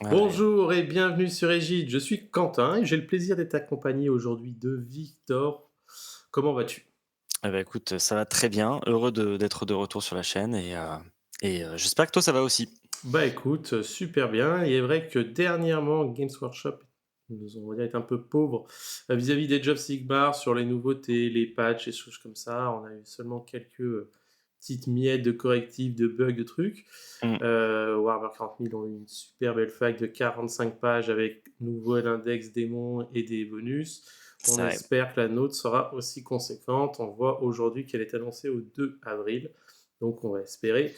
Allez. Bonjour et bienvenue sur Égide. Je suis Quentin et j'ai le plaisir d'être accompagné aujourd'hui de Victor. Comment vas-tu? Écoute, ça va très bien. Heureux d'être de retour sur la chaîne et j'espère que toi ça va aussi. Bah écoute, super bien. Il est vrai que dernièrement, Games Workshop nous ont, on va dire, été un peu pauvres vis-à-vis des Jobs Sigmar sur les nouveautés, les patchs et choses comme ça. On a eu seulement quelques petites miettes de correctifs, de bugs, de trucs. Mmh, Warhammer 40 000 ont eu une super belle fac de 45 pages avec nouvel index démon et des bonus. On c'est vrai. espère que la nôtre sera aussi conséquente. On voit aujourd'hui qu'elle est annoncée au 2 avril. Donc on va espérer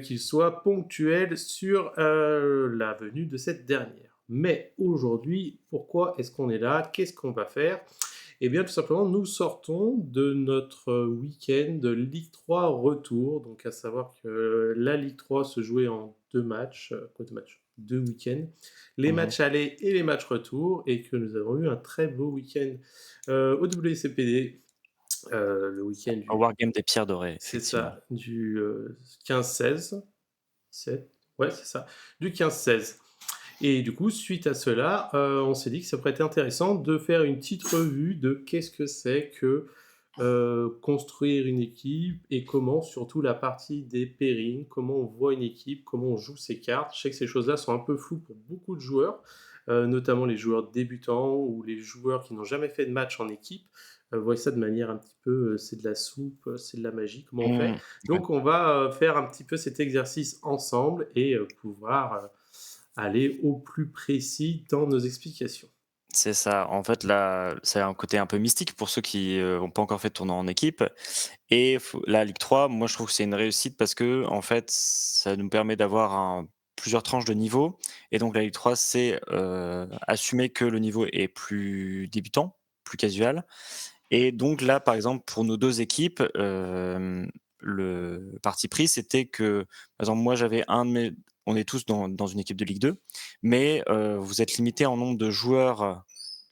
qu'il soit ponctuel sur la venue de cette dernière. Mais aujourd'hui, pourquoi est-ce qu'on est là? Qu'est-ce qu'on va faire? Eh bien, tout simplement, nous sortons de notre week-end de Ligue 3 retour. Donc, à savoir que la Ligue 3 se jouait en deux matchs, quoi, deux matchs, deux week-ends, les Mmh. matchs aller et les matchs retour, et que nous avons eu un très beau week-end au WCPD, le week-end Un du, wargame des pierres dorées, c'est effectivement. ça, du 15-16, 17, ouais, c'est ça, du 15-16. Et du coup, suite à cela, on s'est dit que ça pourrait être intéressant de faire une petite revue de qu'est-ce que c'est que construire une équipe et comment, surtout la partie des pairings, comment on voit une équipe, comment on joue ses cartes. Je sais que ces choses-là sont un peu floues pour beaucoup de joueurs, notamment les joueurs débutants ou les joueurs qui n'ont jamais fait de match en équipe. Voient ça de manière un petit peu, c'est de la soupe, c'est de la magie, comment on fait. Mmh. Ouais, Donc on va faire un petit peu cet exercice ensemble et pouvoir aller au plus précis dans nos explications. c'est ça. En fait, là, c'est un côté un peu mystique pour ceux qui, ont pas encore fait de tournoi en équipe et faut la Ligue 3, moi, je trouve que c'est une réussite parce que en fait, ça nous permet d'avoir plusieurs tranches de niveau et donc la Ligue 3, c'est, assumer que le niveau est plus débutant, plus casual. Et donc là, par exemple, pour nos 2 équipes, le parti pris, c'était que, par exemple, moi, j'avais un de mes on est tous dans une équipe de Ligue 2, mais vous êtes limité en nombre de joueurs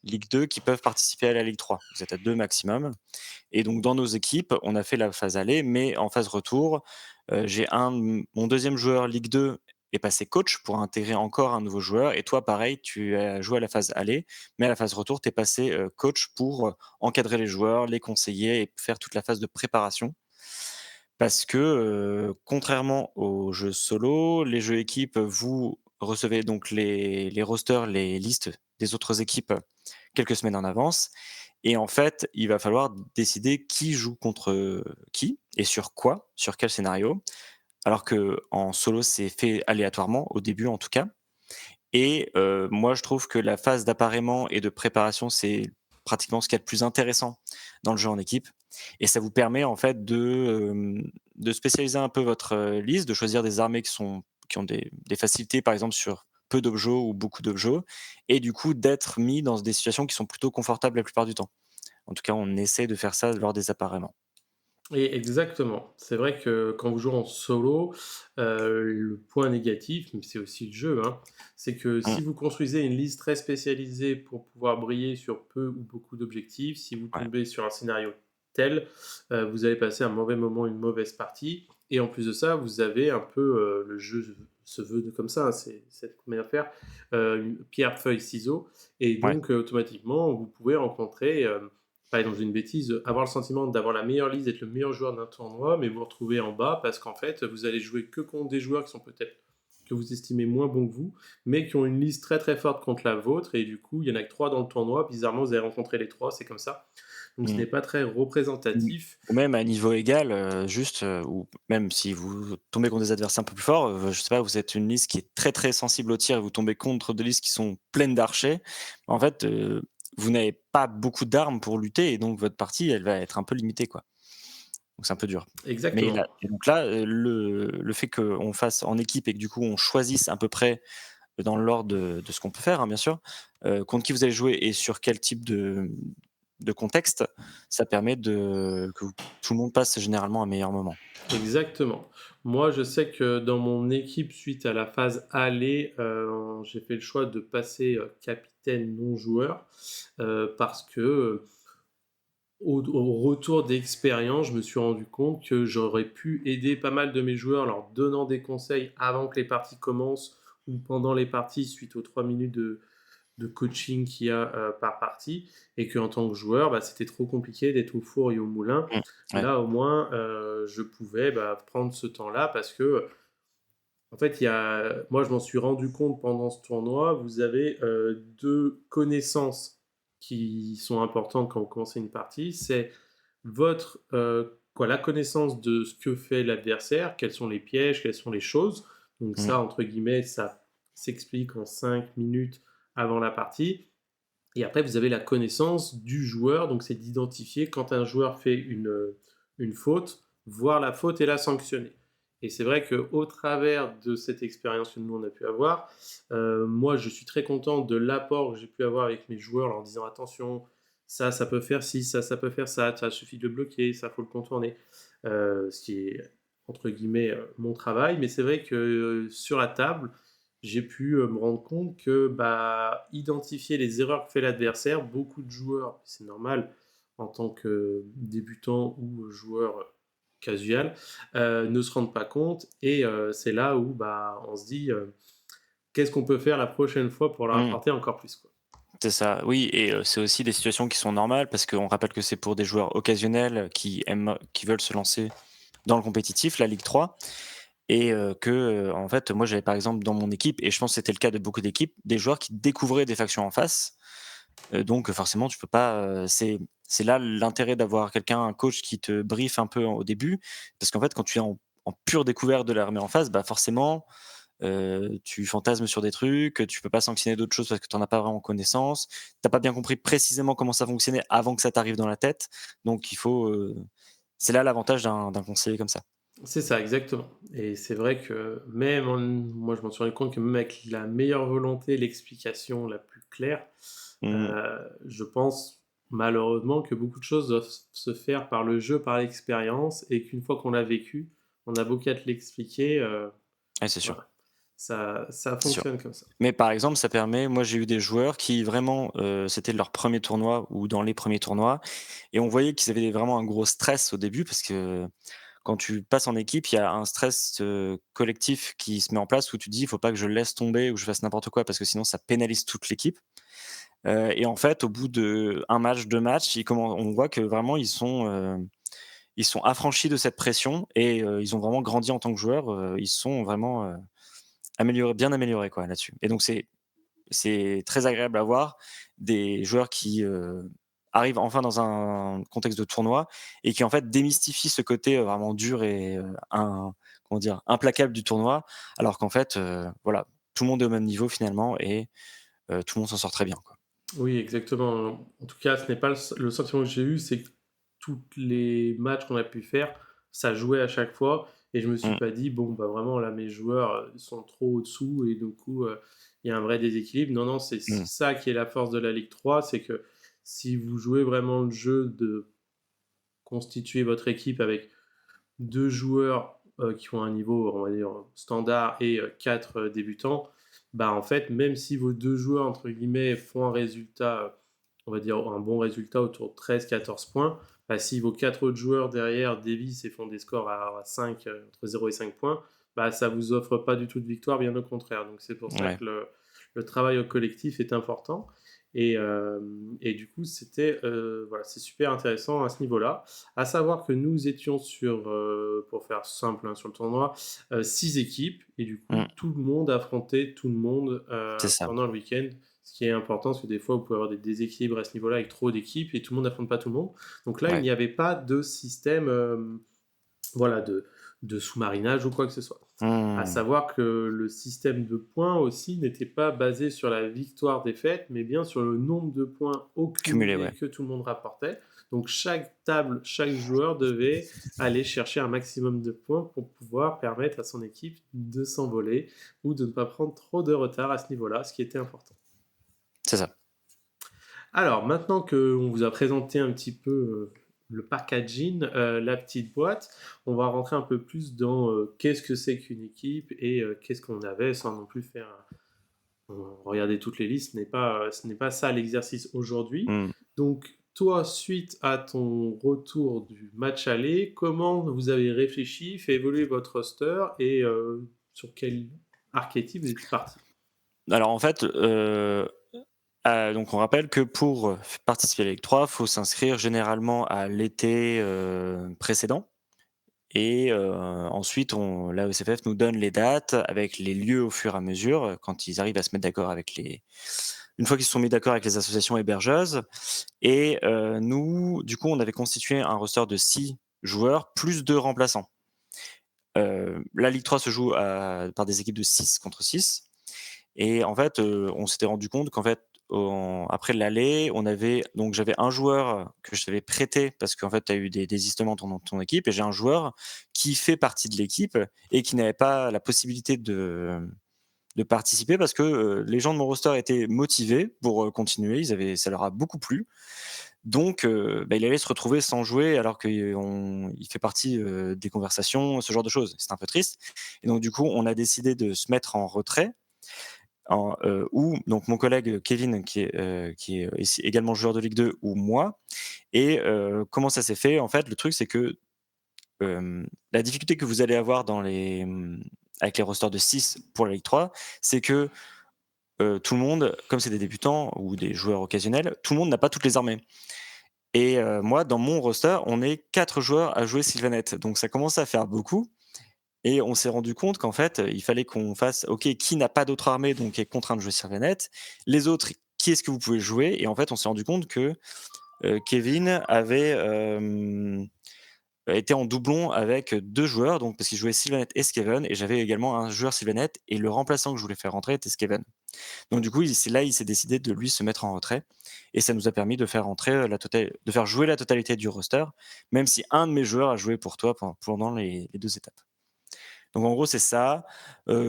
Ligue 2 qui peuvent participer à la Ligue 3. Vous êtes à 2 maximum et donc dans nos équipes, on a fait la phase aller, mais en phase retour, j'ai mon deuxième joueur Ligue 2 est passé coach pour intégrer encore un nouveau joueur et toi pareil, tu as joué à la phase aller, mais à la phase retour, tu es passé, coach pour, encadrer les joueurs, les conseiller et faire toute la phase de préparation. Parce que, contrairement aux jeux solo, les jeux équipes, vous recevez donc les rosters, les listes des autres équipes quelques semaines en avance et en fait, il va falloir décider qui joue contre, qui et sur quoi, sur quel scénario. Alors qu'en solo, c'est fait aléatoirement, au début en tout cas et moi je trouve que la phase d'appareillement et de préparation, c'est pratiquement ce qu'il y a de plus intéressant dans le jeu en équipe et ça vous permet en fait de spécialiser un peu votre, liste, de choisir des armées qui ont des facilités par exemple sur peu d'objets ou beaucoup d'objets et du coup d'être mis dans des situations qui sont plutôt confortables la plupart du temps. En tout cas, on essaie de faire ça lors des appareillements. Et exactement. C'est vrai que quand vous jouez en solo, le point négatif, mais c'est aussi le jeu, hein, c'est que Mmh, si vous construisez une liste très spécialisée pour pouvoir briller sur peu ou beaucoup d'objectifs, si vous ouais. tombez sur un scénario tel, vous allez passer un mauvais moment, une mauvaise partie. Et en plus de ça, vous avez un peu, le jeu se veut comme ça, hein, c'est cette manière de faire, une pierre, feuille, ciseaux. Et Ouais. donc, automatiquement, vous pouvez rencontrer, pas dans une bêtise, avoir le sentiment d'avoir la meilleure liste, d'être le meilleur joueur d'un tournoi, mais vous vous retrouvez en bas parce qu'en fait, vous allez jouer que contre des joueurs qui sont peut-être que vous estimez moins bons que vous, mais qui ont une liste très très forte contre la vôtre, et du coup, il y en a que 3 dans le tournoi. Bizarrement, vous avez rencontré les 3, c'est comme ça. Donc, ce Mmh. n'est pas très Mmh. représentatif. Ou même à niveau égal, juste, ou même si vous tombez contre des adversaires un peu plus forts, je sais pas, vous êtes une liste qui est très, très sensible au tir et vous tombez contre des listes qui sont pleines d'archers, en fait, vous n'avez pas beaucoup d'armes pour lutter et donc votre partie, elle va être un peu limitée, quoi. Donc c'est un peu dur. Mais là Exactement. et donc là, le fait qu'on fasse en équipe et que du coup on choisisse à peu près dans l'ordre de ce qu'on peut faire, hein, bien sûr, contre qui vous allez jouer et sur quel type de contexte, ça permet que tout le monde passe généralement un meilleur moment. Exactement. Moi, je sais que dans mon équipe, suite à la phase aller, j'ai fait le choix de passer capitaine non joueur parce que au retour d'expérience, je me suis rendu compte que j'aurais pu aider pas mal de mes joueurs en leur donnant des conseils avant que les parties commencent ou pendant les parties suite aux 3 minutes de coaching qu'il y a par partie, et qu'en tant que joueur, c'était trop compliqué d'être au four et au moulin. Mmh. Ouais. Là, au moins, je pouvais prendre ce temps-là parce que, en fait, moi, je m'en suis rendu compte pendant ce tournoi, vous avez deux connaissances qui sont importantes quand vous commencez une partie. C'est la connaissance de ce que fait l'adversaire, quels sont les pièges, quelles sont les choses. Donc Mmh. ça, entre guillemets, ça s'explique en 5 minutes avant la partie. Et après, vous avez la connaissance du joueur, donc c'est d'identifier quand un joueur fait une faute, voir la faute et la sanctionner. Et c'est vrai qu'au travers de cette expérience que nous, on a pu avoir, moi, je suis très content de l'apport que j'ai pu avoir avec mes joueurs, en leur disant attention, ça peut faire ci, ça peut faire ça suffit de le bloquer, ça faut le contourner. Ce qui est, entre guillemets, mon travail. Mais c'est vrai que sur la table, j'ai pu me rendre compte que identifier les erreurs que fait l'adversaire, beaucoup de joueurs, c'est normal en tant que débutant ou joueur casual, ne se rendent pas compte. Et c'est là où on se dit qu'est-ce qu'on peut faire la prochaine fois pour leur Mmh. apporter encore plus, quoi. C'est ça, oui, et c'est aussi des situations qui sont normales parce qu'on rappelle que c'est pour des joueurs occasionnels qui veulent se lancer dans le compétitif, la Ligue 3, et en fait, moi, j'avais par exemple dans mon équipe, et je pense que c'était le cas de beaucoup d'équipes, des joueurs qui découvraient des factions en face. Donc forcément, tu peux pas, c'est là l'intérêt d'avoir quelqu'un, un coach qui te briefe un peu au début, parce qu'en fait, quand tu es en pure découverte de l'armée en face, forcément, tu fantasmes sur des trucs, tu peux pas sanctionner d'autres choses parce que tu en as pas vraiment connaissance. Tu pas bien compris précisément comment ça fonctionnait avant que ça t'arrive dans la tête. Donc il faut, c'est là l'avantage d'un conseiller comme ça. C'est ça, exactement. Et c'est vrai que moi, je m'en suis rendu compte que même avec la meilleure volonté, l'explication la plus claire, Mmh. je pense malheureusement que beaucoup de choses doivent se faire par le jeu, par l'expérience, et qu'une fois qu'on l'a vécu, on a beau qu'à te l'expliquer, Ouais, c'est sûr, voilà, ça c'est sûr. fonctionne comme ça. Mais par exemple, ça permet, moi j'ai eu des joueurs qui vraiment, c'était leur premier tournoi ou dans les premiers tournois, et on voyait qu'ils avaient vraiment un gros stress au début parce que quand tu passes en équipe, il y a un stress, collectif qui se met en place où tu te dis: «Il faut pas que je laisse tomber ou que je fasse n'importe quoi parce que sinon ça pénalise toute l'équipe». Et en fait, au bout de un match, 2 matchs, on voit que vraiment ils sont affranchis de cette pression, et ils ont vraiment grandi en tant que joueurs, ils se sont vraiment, bien améliorés quoi là-dessus, et donc c'est très agréable à voir des joueurs qui, arrivent enfin dans un contexte de tournoi et qui en fait démystifient ce côté, vraiment dur et comment dire? Implacable du tournoi, alors qu'en fait, voilà, tout le monde est au même niveau finalement, et tout le monde s'en sort très bien, quoi. Oui, exactement. En tout cas, ce n'est pas le sentiment que j'ai eu, c'est que tous les matchs qu'on a pu faire, ça jouait à chaque fois, et je me suis Mmh, pas dit: «Bon, vraiment là, mes joueurs, sont trop au-dessous et du coup, il y a un vrai déséquilibre». Non, non, c'est mmh, ça qui est la force de la Ligue 3, c'est que si vous jouez vraiment le jeu de constituer votre équipe avec 2 joueurs, qui ont un niveau, on va dire, standard, et 4 débutants, en fait, même si vos 2 joueurs, entre guillemets, font un résultat, on va dire un bon résultat autour de 13-14 points, si vos 4 autres joueurs derrière dévissent et font des scores à 5, entre 0 et 5 points, ça vous offre pas du tout de victoire, bien au contraire. Donc c'est pour ça ouais. que le travail au collectif est important, et du coup, voilà, c'est super intéressant à ce niveau-là. À savoir que nous étions sur, pour faire simple, hein, sur le tournoi, 6 équipes, et du coup, Mmh, tout le monde affrontait tout le monde, c'est ça. pendant le week-end. Ce qui est important, parce que des fois, vous pouvez avoir des déséquilibres à ce niveau-là avec trop d'équipes et tout le monde n'affronte pas tout le monde. Donc là, il Ouais. n'y avait pas de système, voilà, de sous-marinage ou quoi que ce soit. À Mmh. savoir que le système de points aussi n'était pas basé sur la victoire-défaite, mais bien sur le nombre de points au Cumulé, ouais. cumulé que tout le monde rapportait. Donc chaque table, chaque joueur devait aller chercher un maximum de points pour pouvoir permettre à son équipe de s'envoler ou de ne pas prendre trop de retard à ce niveau-là, ce qui était important. C'est ça. Alors, maintenant qu'on vous a présenté un petit peu le packaging, la petite boîte, on va rentrer un peu plus dans qu'est-ce que c'est qu'une équipe, et qu'est-ce qu'on avait, sans non plus faire regarder toutes les listes. Ce n'est pas ça l'exercice aujourd'hui. Mmh. Donc, toi, suite à ton retour du match aller, comment vous avez réfléchi, fait évoluer votre roster, et sur quel archétype des parties? Alors en fait, donc on rappelle que pour participer à la Ligue 3, faut s'inscrire généralement à l'été, précédent et ensuite la ECFF nous donne les dates avec les lieux au fur et à mesure, quand ils arrivent à se mettre d'accord avec les une fois qu'ils se sont mis d'accord avec les associations hébergeuses et nous, du coup, on avait constitué un roster de 6 joueurs plus 2 remplaçants. La Ligue 3 se joue par des équipes de 6 contre 6 et en fait, on s'était rendu compte qu'en fait, après l'aller, j'avais un joueur que je t'avais prêté parce qu'en fait, tu as eu des désistements dans ton équipe et j'ai un joueur qui fait partie de l'équipe et qui n'avait pas la possibilité de participer parce que, les gens de mon roster étaient motivés pour, continuer. Ça leur a beaucoup plu. Donc, il allait se retrouver sans jouer alors qu'il fait partie, des conversations, ce genre de choses. C'était un peu triste et donc du coup, on a décidé de se mettre en retrait ou donc mon collègue Kevin qui est aussi également joueur de Ligue 2 ou moi et comment ça s'est fait? En fait, le truc c'est que, la difficulté que vous allez avoir avec les rosters de 6 pour la Ligue 3, c'est que, tout le monde, comme c'est des débutants ou des joueurs occasionnels, tout le monde n'a pas toutes les armées. Et moi, dans mon roster, on est 4 joueurs à jouer Sylvanette, donc ça commence à faire beaucoup et on s'est rendu compte qu'en fait, il fallait qu'on fasse: «OK, qui n'a pas d'autre armée, donc est contraint de jouer Sylvanette? Les autres, qui est-ce que vous pouvez jouer?» Et en fait, on s'est rendu compte que, Kevin avait, était en doublon avec 2 joueurs, donc parce qu'il jouait Sylvanette et Skaven et j'avais également un joueur Sylvanette et le remplaçant que je voulais faire rentrer était Skaven. Donc du coup, il s'est décidé de lui se mettre en retrait et ça nous a permis de faire rentrer, de faire jouer la totalité du roster, même si un de mes joueurs a joué pour toi pendant les 2 étapes. Donc en gros, c'est ça.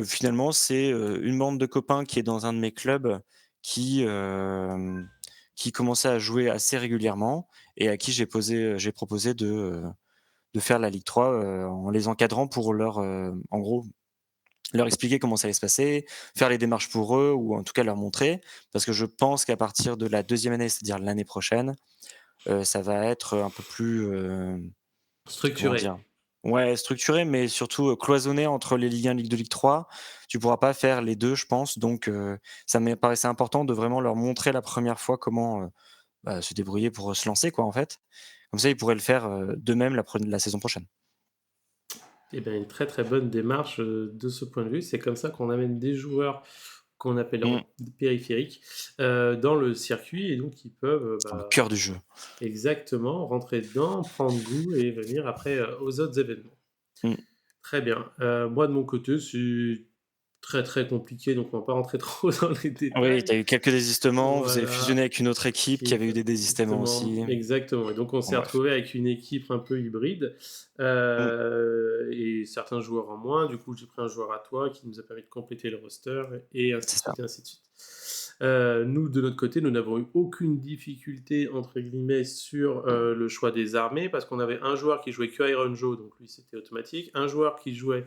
Finalement, c'est, une bande de copains qui est dans un de mes clubs qui, qui commençait à jouer assez régulièrement et à qui j'ai proposé de faire la Ligue 3, en les encadrant pour en gros, leur expliquer comment ça allait se passer, faire les démarches pour eux ou en tout cas leur montrer. Parce que je pense qu'à partir de la deuxième année, c'est-à-dire l'année prochaine, ça va être un peu plus, comment Structuré. dire? Ouais, structuré, mais surtout, cloisonné entre les Ligue 1, Ligue 2, Ligue 3. Tu pourras pas faire les 2, je pense, donc ça me paraissait important de vraiment leur montrer la première fois comment, se débrouiller pour, se lancer quoi, en fait. Comme ça, ils pourraient le faire, d'eux-mêmes la saison prochaine. Eh bien, une très, très bonne démarche, de ce point de vue. C'est comme ça qu'on amène des joueurs qu'on appelle Mmh, en périphériques, dans le circuit et donc ils peuvent, dans le cœur du jeu. exactement rentrer dedans, prendre goût et venir après, aux autres événements. Mmh. Très bien. Moi de mon côté, c'est très, très compliqué, donc on va pas rentrer trop dans les Oui, tu détails. as eu quelques désistements, vous avez fusionné Voilà, avec une autre équipe qui qui avait eu des désistements exactement, aussi. exactement et donc on Bon s'est bref. retrouvé avec une équipe un peu hybride, Mmh, et certains joueurs en moins. Du coup, j'ai pris un joueur à toi qui nous a permis de compléter le roster et ainsi c'est de ça. suite et ainsi de suite. Nous, de notre côté, nous n'avons eu aucune difficulté entre guillemets sur, le choix des armées parce qu'on avait un joueur qui jouait que Iron Joe, donc lui, c'était automatique. Un joueur qui jouait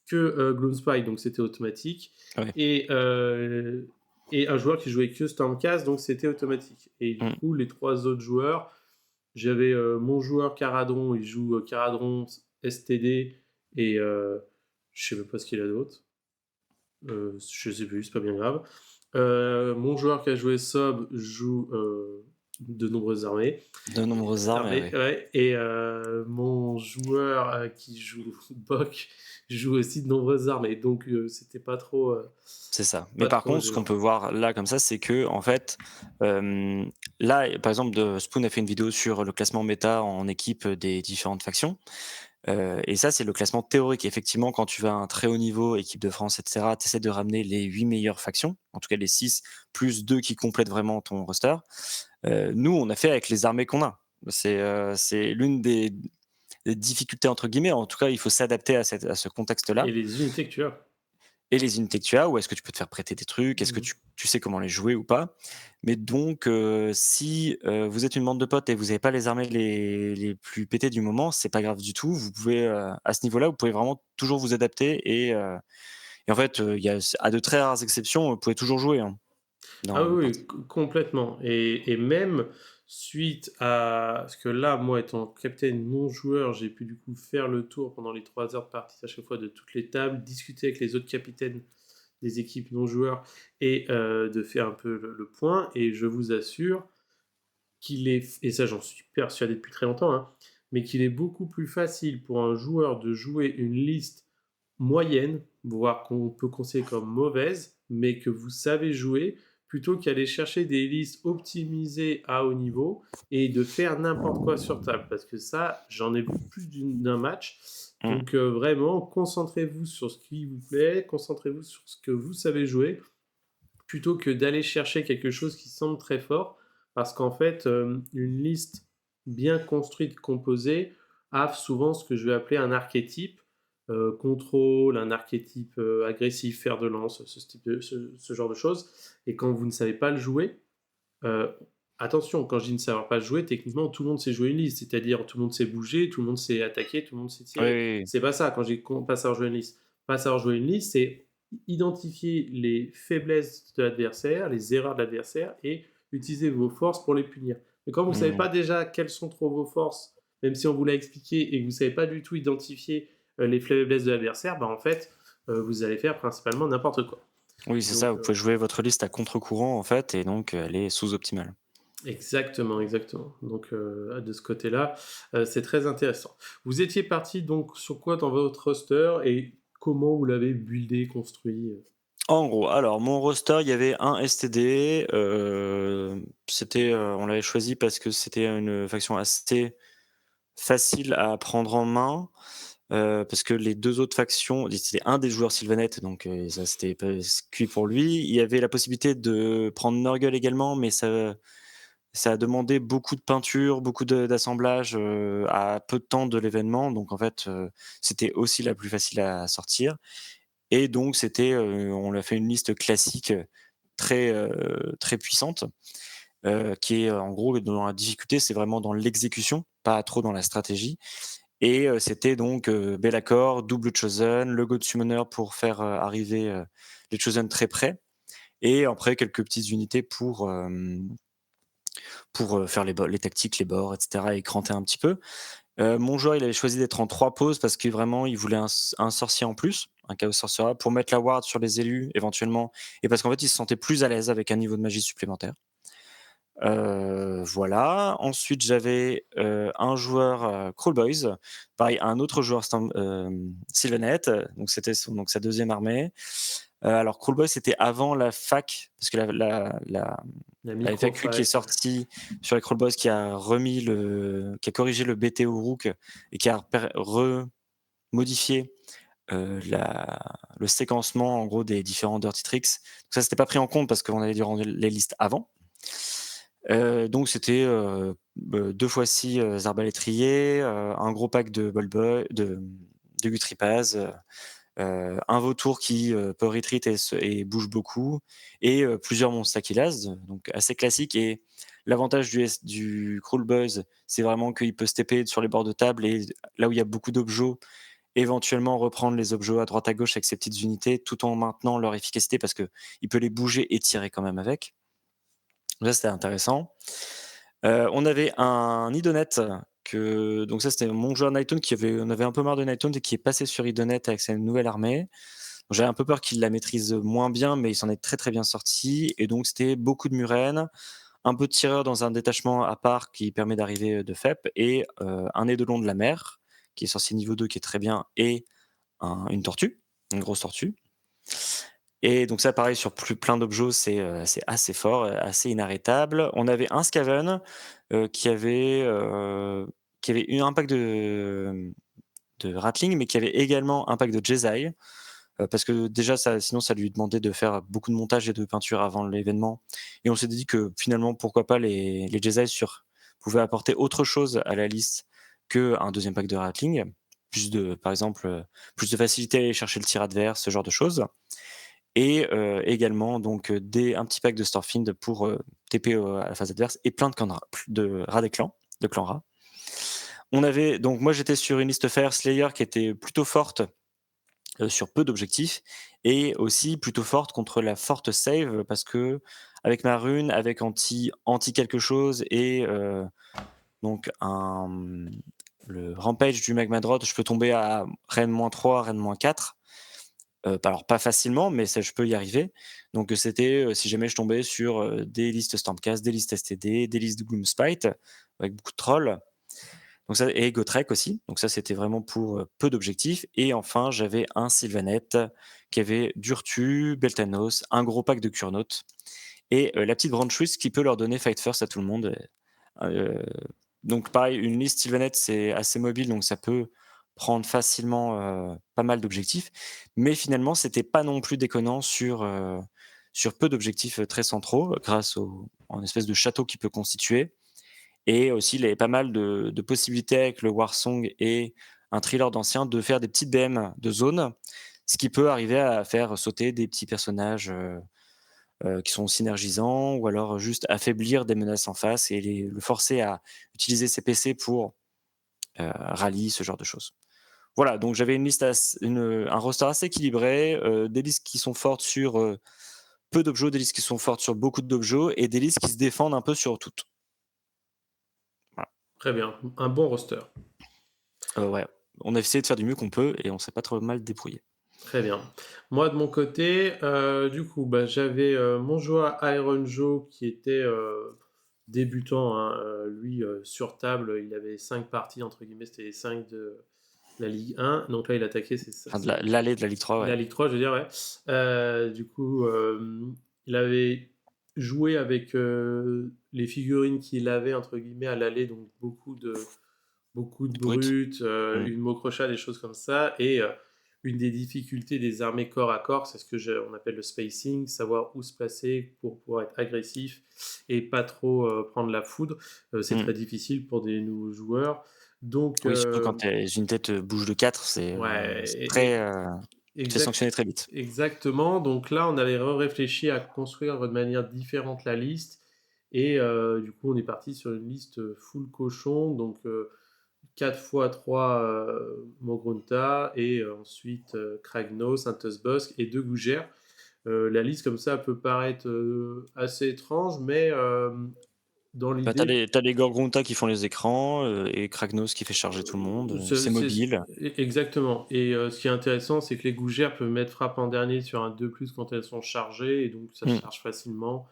que, Gloomspite, donc c'était automatique Ouais. et heu et un joueur qui jouait que Stormcast, donc c'était automatique et du Mmh. coup, les 3 autres joueurs, j'avais, mon joueur Caradron, il joue, Caradron, STD et je sais même pas ce qu'il a d'autre. Je sais plus, c'est pas bien grave. Mon joueur qui a joué Sob joue, de nombreuses armées. De nombreuses armes, Armées, ouais. ouais et mon joueur, qui joue Bok joue aussi de nombreuses armées donc c'était C'est ça. Mais pas par trop contre, ce qu'on gênant. peut voir là comme ça, c'est que en fait, là, par exemple, Spoon a fait une vidéo sur le classement méta en équipe des différentes factions. Et ça, c'est le classement théorique. Effectivement, quand tu vas à un très haut niveau, équipe de France, et cetera, tu essaies de ramener les 8 meilleures factions, en tout cas les 6 plus 2 qui complètent vraiment ton roster. Nous, on a fait avec les armées qu'on a. C'est l'une des «difficultés» entre guillemets. En tout cas, il faut s'adapter à ce Et contexte-là les unités que tu as. et les unités que tu as, où est-ce que tu peux te faire prêter des trucs? Est-ce que Mmh. tu sais comment les jouer ou pas? Mais donc si, vous êtes une bande de potes et vous avez pas les armées les plus pétées du moment, c'est pas grave du tout. Vous pouvez, à ce niveau-là, vous pouvez vraiment toujours vous adapter et en fait, il y a à de très rares exceptions, vous pouvez toujours jouer, hein, Ah dans votre oui, partie. oui, complètement et même suite à parce que là, moi étant capitaine non joueur, j'ai pu du coup faire le tour pendant les 3 heures de partie à chaque fois de toutes les tables, discuter avec les autres capitaines des équipes non-joueurs et de faire un peu le point et je vous assure qu'il est et ça j'en suis persuadé depuis très longtemps, hein, mais qu'il est beaucoup plus facile pour un joueur de jouer une liste moyenne, voire qu'on peut considérer comme mauvaise, mais que vous savez jouer, plutôt qu'aller chercher des listes optimisées à haut niveau et de faire n'importe quoi sur table. Parce que ça, j'en ai vu plus d'un match. Mmh. Donc vraiment, concentrez-vous sur ce qui vous plaît, concentrez-vous sur ce que vous savez jouer, plutôt que d'aller chercher quelque chose qui semble très fort, parce qu'en fait, une liste bien construite, composée, a souvent ce que je vais appeler un archétype, contrôle, un archétype agressif, fer de lance, ce genre de choses. Et quand vous ne savez pas le jouer, euh, attention, quand je dis ne savoir pas le jouer, techniquement, tout le monde sait jouer une liste, c'est-à-dire tout le monde sait bouger, tout le monde sait attaquer, tout le monde sait Oui, tirer. oui, oui. C'est pas ça quand j'ai pas savoir jouer une liste. Pas savoir jouer une liste, c'est identifier les faiblesses de l'adversaire, les erreurs de l'adversaire et utiliser vos forces pour les punir. Mais quand vous ne savez Mmh. pas déjà quelles sont trop vos forces, même si on vous l'a expliqué et que vous ne savez pas du tout identifier les faiblesses de l'adversaire, bah en fait, vous allez faire principalement n'importe quoi. Oui, c'est ça, Donc, vous pouvez jouer votre liste à contre-courant, en fait, et donc elle est sous-optimale. exactement, exactement. Donc, de ce côté-là, c'est très intéressant. Vous étiez parti donc sur quoi dans votre roster et comment vous l'avez buildé, construit? En gros, alors mon roster, il y avait un STD, c'était, on l'avait choisi parce que c'était une faction assez facile à prendre en main, parce que les 2 autres factions, c'était un des joueurs Sylvaneth, donc ça c'était pas cuit pour lui. Il y avait la possibilité de prendre Nurgle également, mais ça a demandé beaucoup de peinture, beaucoup d'assemblage, à peu de temps de l'événement, donc en fait, c'était aussi la plus facile à sortir. Et donc c'était, on a fait une liste classique, très puissante, qui est, en gros, dans la difficulté, c'est vraiment dans l'exécution, pas trop dans la stratégie. Et c'était donc, Be'lakor, double Chosen, le God Summoner pour faire, arriver, les Chosen très près, et après quelques petites unités pour, faire les tactiques, les bords et cetera, et cranter un petit peu. Mon joueur, il avait choisi d'être en 3 pauses parce que vraiment il voulait un sorcier en plus, un Chaos Sorcerer, pour mettre la ward sur les élus éventuellement, et parce qu'en fait il se sentait plus à l'aise avec un niveau de magie supplémentaire. Voilà. Ensuite j'avais, un joueur, Crawl Boys, pareil un autre joueur Sylvaneth, donc c'était sa deuxième armée. Alors Crawl Boys c'était avant la fac, parce que La la FAQ qui est micro-fac, sortie sur les Crawlboys, qui a corrigé le BTO Rook et qui a remodifié le séquencement en gros des différents Dirty Tricks. Donc ça, c'était pas pris en compte parce qu'on avait dû rendre les listes avant. Donc c'était 2 fois 6 arbalétriers, un gros pack de Bolboy, de Gutripaz, un vautour qui peut retreat et bouge beaucoup, et plusieurs monstres Aquilaz, donc assez classique. Et l'avantage du Crawl Boys, c'est vraiment qu'il peut stepper sur les bords de table, et là où il y a beaucoup d'objets, éventuellement reprendre les objets à droite à gauche avec ses petites unités, tout en maintenant leur efficacité, parce que il peut les bouger et tirer quand même avec. Ça, c'était intéressant. On avait un Idonet, donc ça, c'était mon joueur Nightone on avait un peu marre de Nightone et qui est passé sur Idonet avec sa nouvelle armée. J'avais un peu peur qu'il la maîtrise moins bien, mais il s'en est très, très bien sorti, et donc c'était beaucoup de Muren, un peu de tireur dans un détachement à part qui permet d'arriver de FEP, et un Eidolon de la mer, qui est sorcier niveau 2, qui est très bien, et une tortue, une grosse tortue. Et donc ça, pareil, sur plein d'objets, c'est assez fort, assez inarrêtable. On avait un Skaven, qui avait eu un pack de Ratling, mais qui avait également un pack de Jesai. Parce que déjà, sinon, ça lui demandait de faire beaucoup de montage et de peinture avant l'événement. Et on s'est dit que finalement, pourquoi pas, les Jesai pouvaient apporter autre chose à la liste qu'un deuxième pack de Ratling. Par exemple, plus de facilité à aller chercher le tir adverse, ce genre de choses. Et également, donc, un petit pack de Stormfiend pour TP à la phase adverse, et plein de rats des clans, de clans rats. Donc, moi, j'étais sur une liste Fire Slayer qui était plutôt forte, sur peu d'objectifs, et aussi plutôt forte contre la forte save, parce que avec ma rune, avec anti quelque chose, et donc le rampage du Magmadrot, je peux tomber à reine -3, reine -4, alors pas facilement, mais ça je peux y arriver. Donc c'était, si jamais je tombais sur, des listes Stormcast, des listes STD, des listes de Gloomspite, avec beaucoup de trolls. Donc ça et Gotrek aussi. Donc ça, c'était vraiment pour, peu d'objectifs et enfin, j'avais un Sylvaneth qui avait Durtu, Beltanos, un gros pack de Kurnoth et la petite branchwist qui peut leur donner Fight First à tout le monde, heu, donc pareil, une liste Sylvaneth, c'est assez mobile, donc ça peut prendre facilement, pas mal d'objectifs. Mais finalement, c'était pas non plus déconnant sur peu d'objectifs, très centraux, grâce au en espèce de château qu'il peut constituer et aussi, il avait pas mal de possibilités avec le Warsong et un Thriller d'ancien de faire des petites BM de zone, ce qui peut arriver à faire sauter des petits personnages, qui sont synergisants ou alors juste affaiblir des menaces en face et le forcer à utiliser ses PC pour, rallye, ce genre de choses. Voilà, donc j'avais une liste un roster assez équilibré, des listes qui sont fortes sur, peu d'objets, des listes qui sont fortes sur beaucoup d'objets et des listes qui se défendent un peu sur toutes. Voilà. Très bien, un bon roster. Ouais, on a essayé de faire du mieux qu'on peut et on s'est pas trop mal débrouillé. Très bien. Moi, de mon côté, du coup, bah, j'avais, mon joueur Iron Joe qui était, débutant, hein, lui, sur table, il avait 5 parties entre guillemets, c'était les 5 de la Ligue 1. Donc là, il attaquait Enfin de l'allée de la Ligue 3, la ouais. Ligue 3, je veux dire, ouais. Du coup, il avait joué avec, les figurines qu'il avait entre guillemets à l'aller, donc beaucoup de Brut. brutes, Mmh. une mocrocha, des choses comme ça. Et une des difficultés des armées corps à corps, c'est ce que on appelle le spacing, savoir où se placer pour pouvoir être agressif et pas trop prendre la foudre. C'est Mmh. très difficile pour des nouveaux joueurs. Donc, Oui, surtout quand tes unités te bougent de 4, ouais, c'est très, tu te fais exact, sanctionner très vite. exactement. Donc là, on avait réfléchi à construire de manière différente la liste. Et du coup, on est parti sur une liste full cochon. Donc, 4 fois 3 Mogrunta et ensuite Kragnos, un Tuskbosk et 2 Gougères. La liste comme ça peut paraître assez étrange, mais dans Bah, l'idée, tu les Gorgrunta qui font les écrans, et Kragnos qui fait charger tout le monde, c'est mobile. exactement. Et ce qui est intéressant, c'est que les Gougères peuvent mettre frappe en dernier sur un 2+, quand elles sont chargées, et donc ça se Mmh. charge facilement.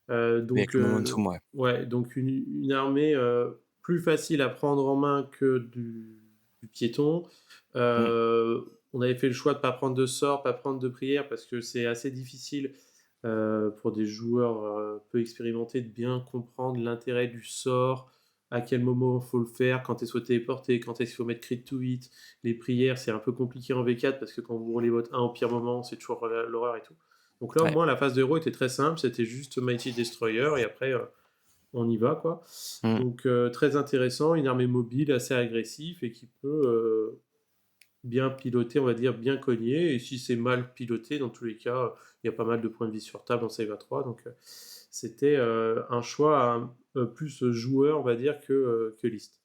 Oui, avec le momentum, ouais. Ouais, donc une armée plus facile à prendre en main que du piéton. Mmh. Euh, on avait fait le choix de ne pas prendre de sort, pas prendre de prière, parce que c'est assez difficile pour des joueurs peu expérimentés de bien comprendre l'intérêt du sort, à quel moment il faut le faire, quand est-ce qu'il faut téléporter, quand est-ce qu'il faut mettre crit to hit. Les prières, c'est un peu compliqué en V4 parce que quand vous roulez votre 1 au pire moment, c'est toujours l'horreur et tout. Donc là, au Ouais. moins, la phase de héros était très simple, c'était juste Mighty Destroyer et après, on y va, quoi. Mmh. Donc, très intéressant, une armée mobile, assez agressive et qui peut bien piloter, on va dire, bien cogner. Et si c'est mal piloté, dans tous les cas, il y a pas mal de points de vie sur table dans Save à 3. Donc, c'était un choix plus joueur, on va dire, que liste.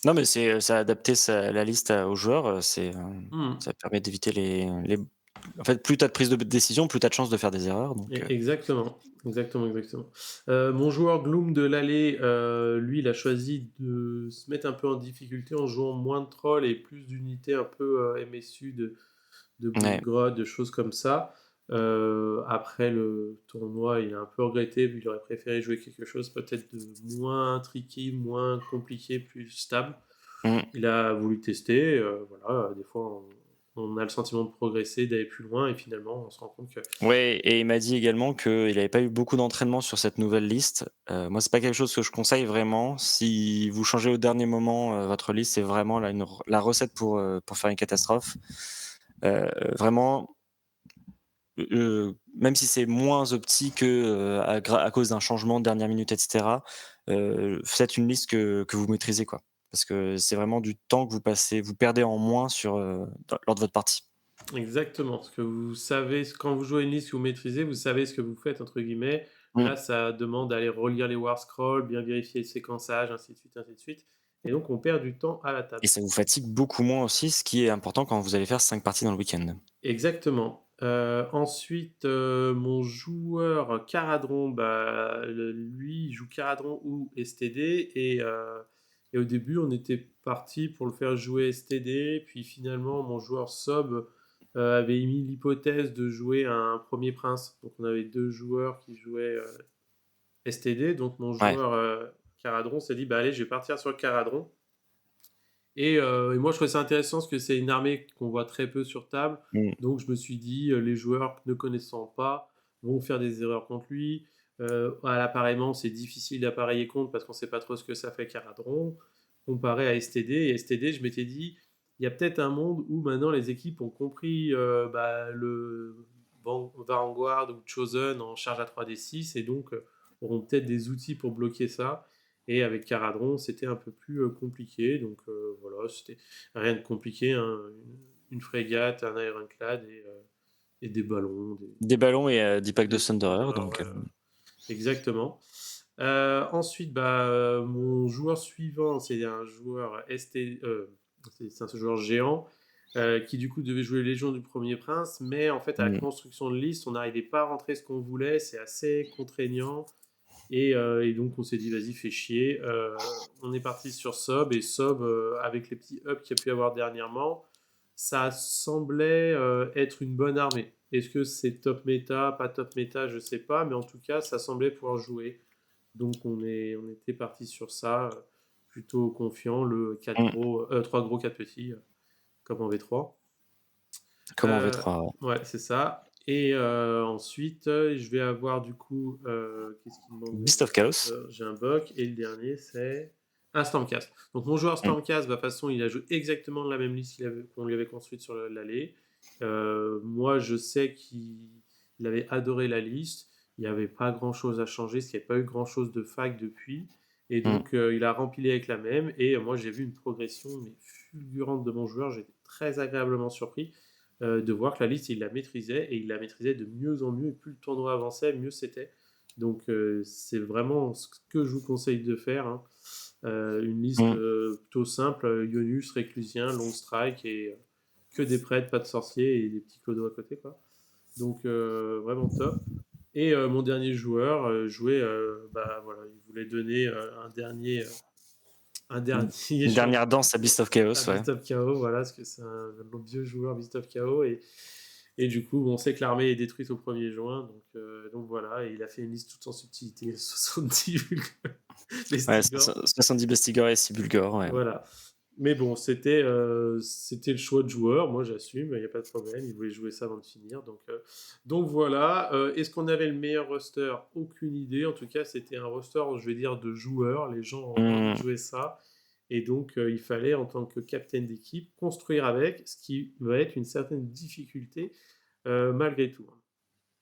Non, mais ça a adapté la liste aux joueurs, Hmm. ça permet d'éviter les en fait, plus tu as de prise de décision, plus tu as de chances de faire des erreurs, donc Exactement, exactement, exactement. Mon joueur Gloom de l'allée, lui, il a choisi de se mettre un peu en difficulté en jouant moins de trolls et plus d'unités un peu MSU, de bout de ouais. grotte, de choses comme ça. Après le tournoi, il a un peu regretté, il aurait préféré jouer quelque chose peut-être de moins tricky, moins compliqué, plus stable. Mmh. Il a voulu tester, voilà, des fois on a le sentiment de progresser, d'aller plus loin, et finalement on se rend compte que Ouais et il m'a dit également qu'il avait pas eu beaucoup d'entraînement sur cette nouvelle liste. Moi, c'est pas quelque chose que je conseille vraiment. Si vous changez au dernier moment, votre liste, c'est vraiment la recette pour faire une catastrophe. Vraiment, même si c'est moins opti que, à cause d'un changement de dernière minute et cetera, faites une liste que vous maîtrisez, quoi. Parce que c'est vraiment du temps que vous perdez en moins lors de votre partie. exactement, parce que vous savez, quand vous jouez une liste que vous maîtrisez, vous savez ce que vous faites, entre guillemets. Là, Mmh. ça demande d'aller relire les war scrolls, bien vérifier le séquençage, ainsi de suite, ainsi de suite. Et donc, on perd du temps à la Et table. ça vous fatigue beaucoup moins aussi, ce qui est important quand vous allez faire 5 parties dans le week-end. Exactement. Ensuite, mon joueur Caradron, bah, lui, il joue Caradron ou STD. Et au début, on était parti pour le faire jouer STD. Puis finalement, mon joueur Sob avait émis l'hypothèse de jouer un premier prince. Donc on avait 2 joueurs qui jouaient STD. Donc mon Ouais. joueur Caradron s'est dit, bah allez, je vais partir sur Caradron. Et moi, je trouvais ça intéressant parce que c'est une armée qu'on voit très peu sur table. Mm. Donc, je me suis dit, les joueurs ne connaissant pas vont faire des erreurs contre lui. À l'appareillement, c'est difficile d'appareiller contre parce qu'on ne sait pas trop ce que ça fait Caradron, comparé à STD. Et STD, je m'étais dit, il y a peut-être un monde où maintenant les équipes ont compris le Vanguard ou Chosen en charge à 3d6 et donc auront peut-être des outils pour bloquer ça. Et avec Caradron, c'était un peu plus compliqué. Donc voilà, c'était rien de compliqué, hein. Une frégate, un ironclad et des ballons. Des ballons et 10 packs de Des Thunderer. Thunderer, Donc, ouais, voilà. Exactement. Ensuite, mon joueur suivant, c'est un joueur c'est un joueur géant qui du coup devait jouer Légion du Premier Prince, mais en fait à la construction de liste, on n'arrivait pas à rentrer ce qu'on voulait, c'est assez contraignant. Et donc on s'est dit vas-y fais chier. On est parti sur Sob et Sob avec les petits ups qu'il y a pu avoir dernièrement, ça semblait être une bonne armée. Est-ce que c'est top méta, pas top méta, je sais pas, mais en tout cas ça semblait pouvoir jouer. Donc on était parti sur ça, plutôt confiant, le 4 mm. gros, 3 gros, 4 petits, comme en V3. Comme en V3. Ouais. Ouais, c'est ça. Et ensuite, je vais avoir du coup, qu'est-ce qui me manque dans Beast mon of Chaos. roster? J'ai un Buck et le dernier c'est un Stormcast. Donc mon joueur Stormcast, de toute façon, il a joué exactement la même liste qu'on lui avait construite sur l'allée. Moi, je sais qu'il avait adoré la liste. Il n'y avait pas grand-chose à changer, parce qu'il n'y avait pas eu grand-chose de fac depuis. Et donc, il a rempli avec la même. Et moi, j'ai vu une progression mais fulgurante de mon joueur. J'étais très agréablement surpris de voir que la liste, il la maîtrisait et il la maîtrisait de mieux en mieux. Et plus le tournoi avançait, mieux c'était. Donc, c'est vraiment ce que je vous conseille de faire, hein. Une liste plutôt simple, Ionus, Réclusien, Long Strike et que des prêtres, pas de sorciers et des petits clodos à côté, quoi. Donc, vraiment top. Et mon dernier joueur jouait, voilà, il voulait donner un dernier Une genre dernière danse à Beast of à Chaos. Ouais. Beast of Chaos, voilà, parce que c'est un vieux joueur Beast of Chaos. Et du coup, on sait que l'armée est détruite au 1er juin, donc voilà, et il a fait une liste toute en subtilité, 70 Ouais, Bestigor. 70 Bestigor et 6 Bulgor. Ouais. Voilà. Mais bon, c'était le choix de joueur, moi j'assume, il n'y a pas de problème, il voulait jouer ça avant de finir. Donc voilà, est-ce qu'on avait le meilleur roster? Aucune idée, en tout cas c'était un roster, je vais dire, de joueurs, les gens ont envie de jouer ça. Et donc il fallait, en tant que capitaine d'équipe, construire avec, ce qui va être une certaine difficulté malgré tout.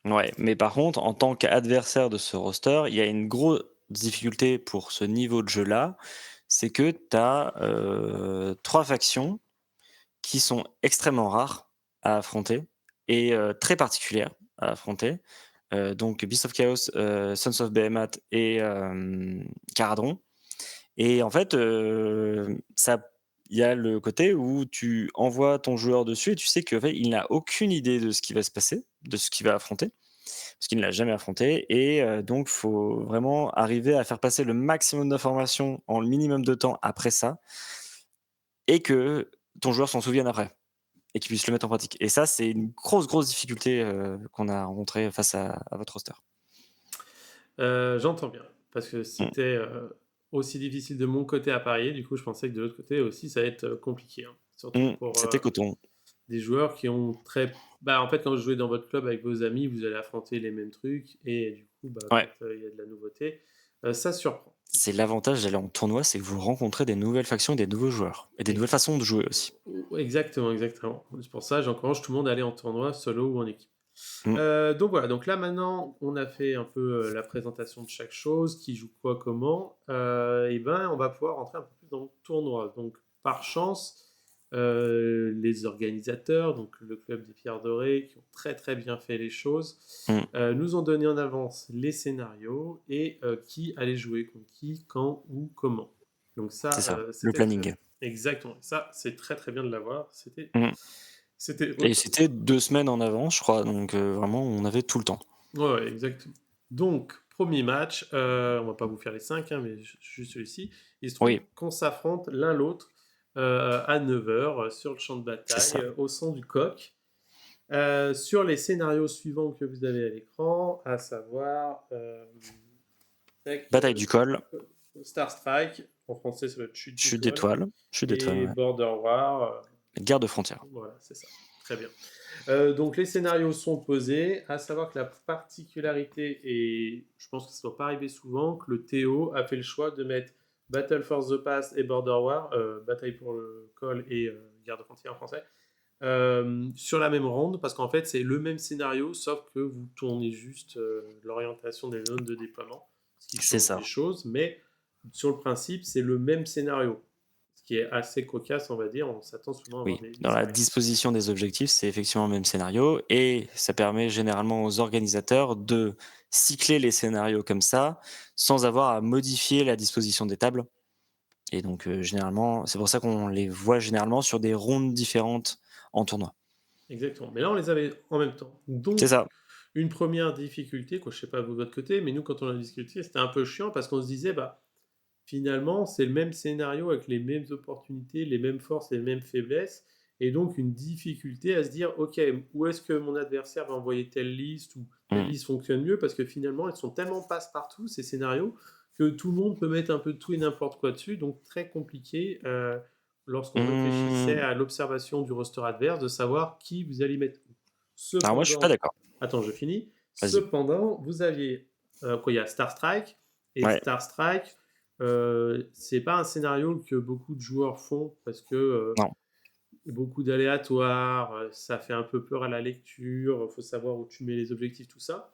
Ouais, mais par contre, en tant qu'adversaire de ce roster, il y a une grosse difficulté pour ce niveau de jeu-là, c'est que tu as 3 factions qui sont extrêmement rares à affronter et très particulières à affronter. Donc Beast of Chaos, Sons of Behemoth et Caradron. Et en fait, il y a le côté où tu envoies ton joueur dessus et tu sais qu'en fait, il n'a aucune idée de ce qui va se passer, de ce qu'il va affronter, parce qu'il ne l'a jamais affronté. Et donc, il faut vraiment arriver à faire passer le maximum d'informations en le minimum de temps après ça, et que ton joueur s'en souvienne après, et qu'il puisse le mettre en pratique. Et ça, c'est une grosse difficulté qu'on a rencontrée face à votre roster. J'entends bien, parce que c'était aussi difficile de mon côté à parier, du coup je pensais que de l'autre côté aussi ça allait être compliqué, hein. Surtout pour C'était coton. des joueurs qui ont très... en fait, quand vous jouez dans votre club avec vos amis, vous allez affronter les mêmes trucs, et du coup, Ouais. quand il y a de la nouveauté, ça surprend. C'est l'avantage d'aller en tournoi, c'est que vous rencontrez des nouvelles factions et des nouveaux joueurs. Et des nouvelles façons de jouer aussi. Exactement. C'est pour ça que j'encourage tout le monde à aller en tournoi, solo ou en équipe. Donc voilà, donc là maintenant, on a fait un peu la présentation de chaque chose, qui joue quoi, comment. Et on va pouvoir rentrer un peu plus dans le tournoi. Donc par chance, les organisateurs, donc le club des Pierres Dorées, qui ont très très bien fait les choses, nous ont donné en avance les scénarios et qui allait jouer contre qui, quand, où, comment. Donc ça, C'est ça, c'était le planning. Exactement. Ça, c'est très très bien de l'avoir. Et c'était 2 semaines en avance, je crois. Donc vraiment, on avait tout le temps. Ouais, exactement. Donc, premier match, on va pas vous faire les 5, hein, mais juste celui-ci. Il se trouve qu'on s'affronte l'un l'autre à 9h sur le champ de bataille, au son du coq. Sur les scénarios suivants que vous avez à l'écran, à savoir, tac, Bataille du col, Star Strike, en français ça va être Chute chute d'étoile, d'étoile, et ouais. Border War, Guerre de frontières. voilà, c'est ça. Très bien. Donc les scénarios sont posés, à savoir que la particularité, et je pense que ça ne doit pas arriver souvent, que le Théo a fait le choix de mettre Battle for the Past et Border War, Bataille pour le col et Guerre de frontières en français, sur la même ronde, parce qu'en fait c'est le même scénario, sauf que vous tournez juste l'orientation des zones de déploiement, ce qui C'est change ça. les choses, mais sur le principe c'est le même scénario, ce qui est assez cocasse, on va dire. On s'attend souvent à avoir Oui, des dans la scénarios. disposition des objectifs, c'est effectivement le même scénario et ça permet généralement aux organisateurs de cycler les scénarios comme ça, sans avoir à modifier la disposition des tables. Et donc, généralement, c'est pour ça qu'on les voit généralement sur des rondes différentes en tournoi. Exactement. Mais là, on les avait en même temps. C'est Donc, ça. une première difficulté, quoi, je sais pas vous de votre côté, mais nous, quand on a discuté, c'était un peu chiant parce qu'on se disait, bah, finalement, c'est le même scénario avec les mêmes opportunités, les mêmes forces et les mêmes faiblesses. Et donc, une difficulté à se dire, OK, où est-ce que mon adversaire va envoyer telle liste ou telle Mmh. liste fonctionne mieux? Parce que finalement, ils sont tellement passe-partout, ces scénarios, que tout le monde peut mettre un peu de tout et n'importe quoi dessus. Donc, très compliqué, lorsqu'on réfléchissait Mmh. à l'observation du roster adverse, de savoir qui vous allez mettre où. Alors moi, je suis pas Cependant, d'accord. attends, je finis. Vas-y. Cependant, vous aviez, quoi, il y a Star Strike, et Ouais, Star Strike, c'est pas un scénario que beaucoup de joueurs font parce que non. beaucoup d'aléatoires, ça fait un peu peur à la lecture, il faut savoir où tu mets les objectifs, tout ça.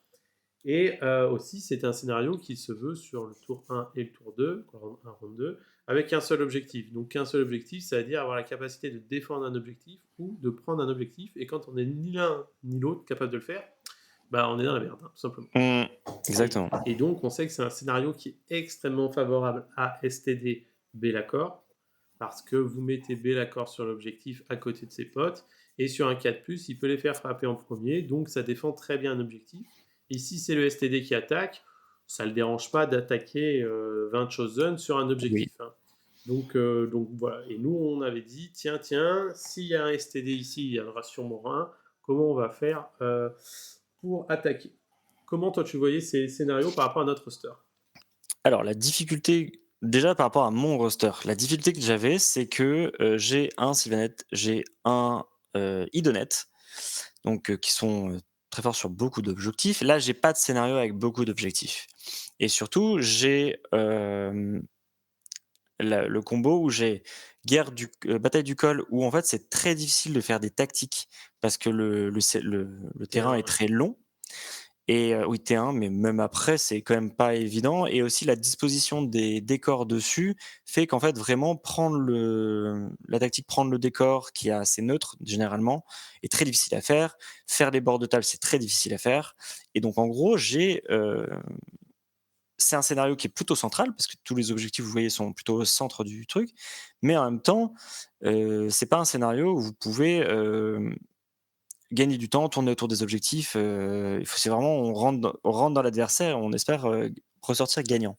Et aussi, c'est un scénario qui se veut sur le tour 1 et le tour 2, round 2, avec un seul objectif. Donc, un seul objectif, c'est-à-dire avoir la capacité de défendre un objectif ou de prendre un objectif. Et quand on n'est ni l'un ni l'autre capable de le faire, bah, on est dans la merde, hein, tout simplement. Mmh. Exactement. Et donc, on sait que c'est un scénario qui est extrêmement favorable à STD Bellacor, parce que vous mettez Bellacor sur l'objectif à côté de ses potes, et sur un 4+, il peut les faire frapper en premier, donc ça défend très bien un objectif. Et si c'est le STD qui attaque, ça ne le dérange pas d'attaquer 20 Chosen sur un Oui. objectif, hein. Donc voilà. Et nous, on avait dit, tiens, s'il y a un STD ici, il y en aura sûrement un, comment on va faire pour attaquer? Comment toi tu voyais ces scénarios par rapport à notre roster? Alors la difficulté, déjà par rapport à mon roster, la difficulté que j'avais, c'est que, j'ai un Sylvanet, j'ai un, Idonet, donc qui sont, très forts sur beaucoup d'objectifs. Là, j'ai pas de scénario avec beaucoup d'objectifs et surtout, j'ai, le combo où j'ai bataille du col où en fait, c'est très difficile de faire des tactiques parce que le terrain T1, est ouais. très long. Et oui, T1, mais même après, c'est quand même pas évident et aussi la disposition des décors dessus fait qu'en fait, vraiment prendre la tactique prendre le décor qui est assez neutre généralement est très difficile à faire. Faire les bords de table, c'est très difficile à faire et donc en gros, c'est un scénario qui est plutôt central parce que tous les objectifs, vous voyez, sont plutôt au centre du truc, mais en même temps, c'est pas un scénario où vous pouvez, gagner du temps, tourner autour des objectifs, c'est vraiment on rentre dans l'adversaire, on espère, ressortir gagnant.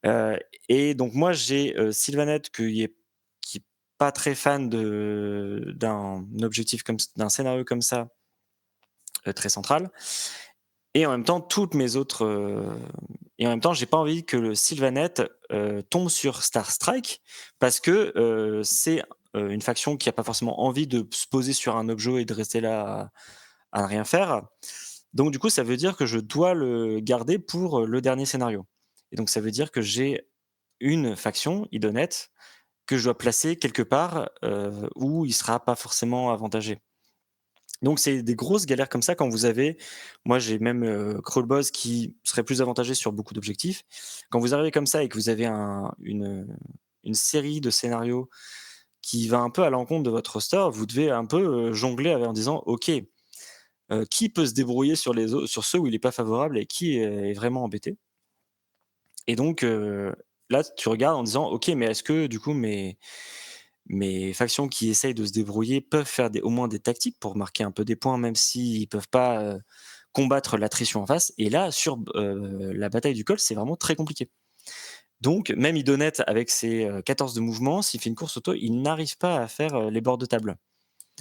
Heu et donc moi j'ai, Sylvanet qui est pas très fan d'un objectif d'un scénario comme ça, très central et en même temps toutes mes autres, et en même temps j'ai pas envie que le Sylvanet, tombe sur Star Strike parce que, c'est, une faction qui a pas forcément envie de se poser sur un objet et de rester là à ne rien faire. Donc du coup, ça veut dire que je dois le garder pour, le dernier scénario et donc ça veut dire que j'ai une faction, Idonet, que je dois placer quelque part, où il sera pas forcément avantagé. Donc c'est des grosses galères comme ça quand vous avez moi j'ai même, Crawlboss qui serait plus avantagé sur beaucoup d'objectifs. Quand vous arrivez comme ça et que vous avez une série de scénarios qui va un peu à l'encontre de votre roster, vous devez un peu, jongler en disant: «OK, qui peut se débrouiller sur ceux où il est pas favorable et qui est vraiment embêté?» Et donc là, tu regardes en disant: «OK, mais est-ce que du coup mes factions qui essayent de se débrouiller peuvent faire au moins des tactiques pour marquer un peu des points, même s'ils peuvent pas, combattre l'attrition en face?» Et là, sur la bataille du col, c'est vraiment très compliqué. Donc même Idonet avec ses, 14 de mouvement, s'il fait une course auto, il n'arrive pas à faire, les bords de table.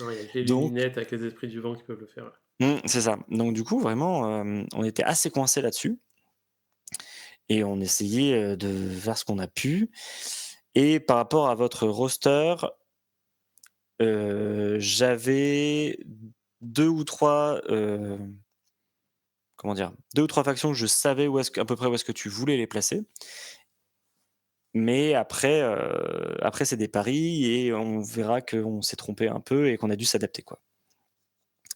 Ouais, avec les Donc lunettes, avec les esprits du vent qui peuvent le faire, ouais. c'est ça. Donc du coup, vraiment, on était assez coincés là-dessus et on essayait, de faire ce qu'on a pu et par rapport à votre roster, j'avais 2 ou 3, comment dire? 2 ou 3 factions que je savais où est-ce que à peu près où est-ce que tu voulais les placer. Mais après, après c'est des paris et on verra qu'on s'est trompé un peu et qu'on a dû s'adapter, quoi.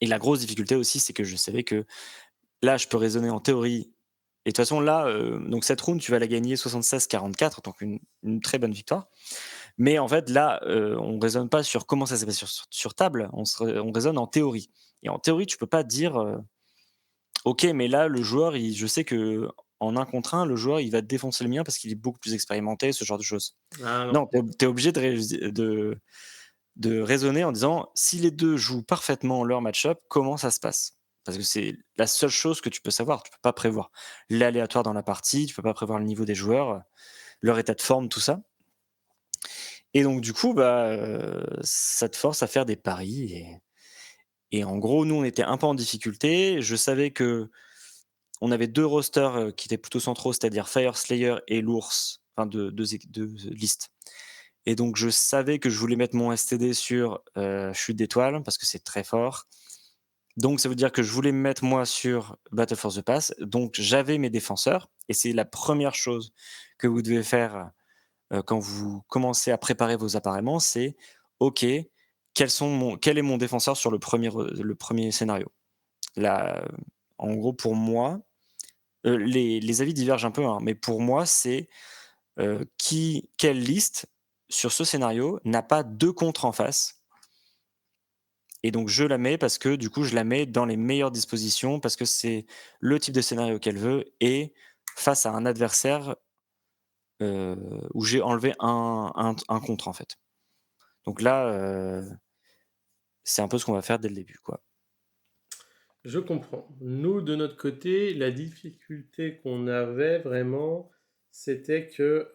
Et la grosse difficulté aussi, c'est que je savais que là, je peux raisonner en théorie et de toute façon là, donc cette round, tu vas la gagner 76-44, donc une très bonne victoire. Mais en fait là, on raisonne pas sur comment ça s'est passé sur table, on raisonne en théorie et en théorie, tu peux pas dire, OK, mais là, le joueur, je sais que en un contre un, le joueur, il va défoncer le mien parce qu'il est beaucoup plus expérimenté, ce genre de choses. Ah non. Non, tu es obligé de raisonner en disant: «Si les 2 jouent parfaitement leur match-up, comment ça se passe?» Parce que c'est la seule chose que tu peux savoir. Tu peux pas prévoir l'aléatoire dans la partie, tu peux pas prévoir le niveau des joueurs, leur état de forme, tout ça et donc du coup, bah, ça te force à faire des paris et en gros, nous, on était un peu en difficulté. Je savais qu'on avait 2 rosters, qui étaient plutôt centraux, c'est-à-dire Fire Slayer et l'Ours, enfin 2 listes. Et donc je savais que je voulais mettre mon STD sur, Chute d'étoiles parce que c'est très fort. Donc ça veut dire que je voulais me mettre moi sur Battle for the Pass. Donc j'avais mes défenseurs et c'est la première chose que vous devez faire, quand vous commencez à préparer vos appareillements, c'est: «OK, quel est mon défenseur sur le premier scénario?» Là, en gros pour moi, les avis divergent un peu, hein, mais pour moi c'est, quelle liste sur ce scénario n'a pas 2 contres en face et donc je la mets parce que du coup je la mets dans les meilleures dispositions parce que c'est le type de scénario qu'elle veut et face à un adversaire, où j'ai enlevé un contre en fait. Donc là, c'est un peu ce qu'on va faire dès le début, quoi. Je comprends. Nous, de notre côté, la difficulté qu'on avait vraiment, c'était que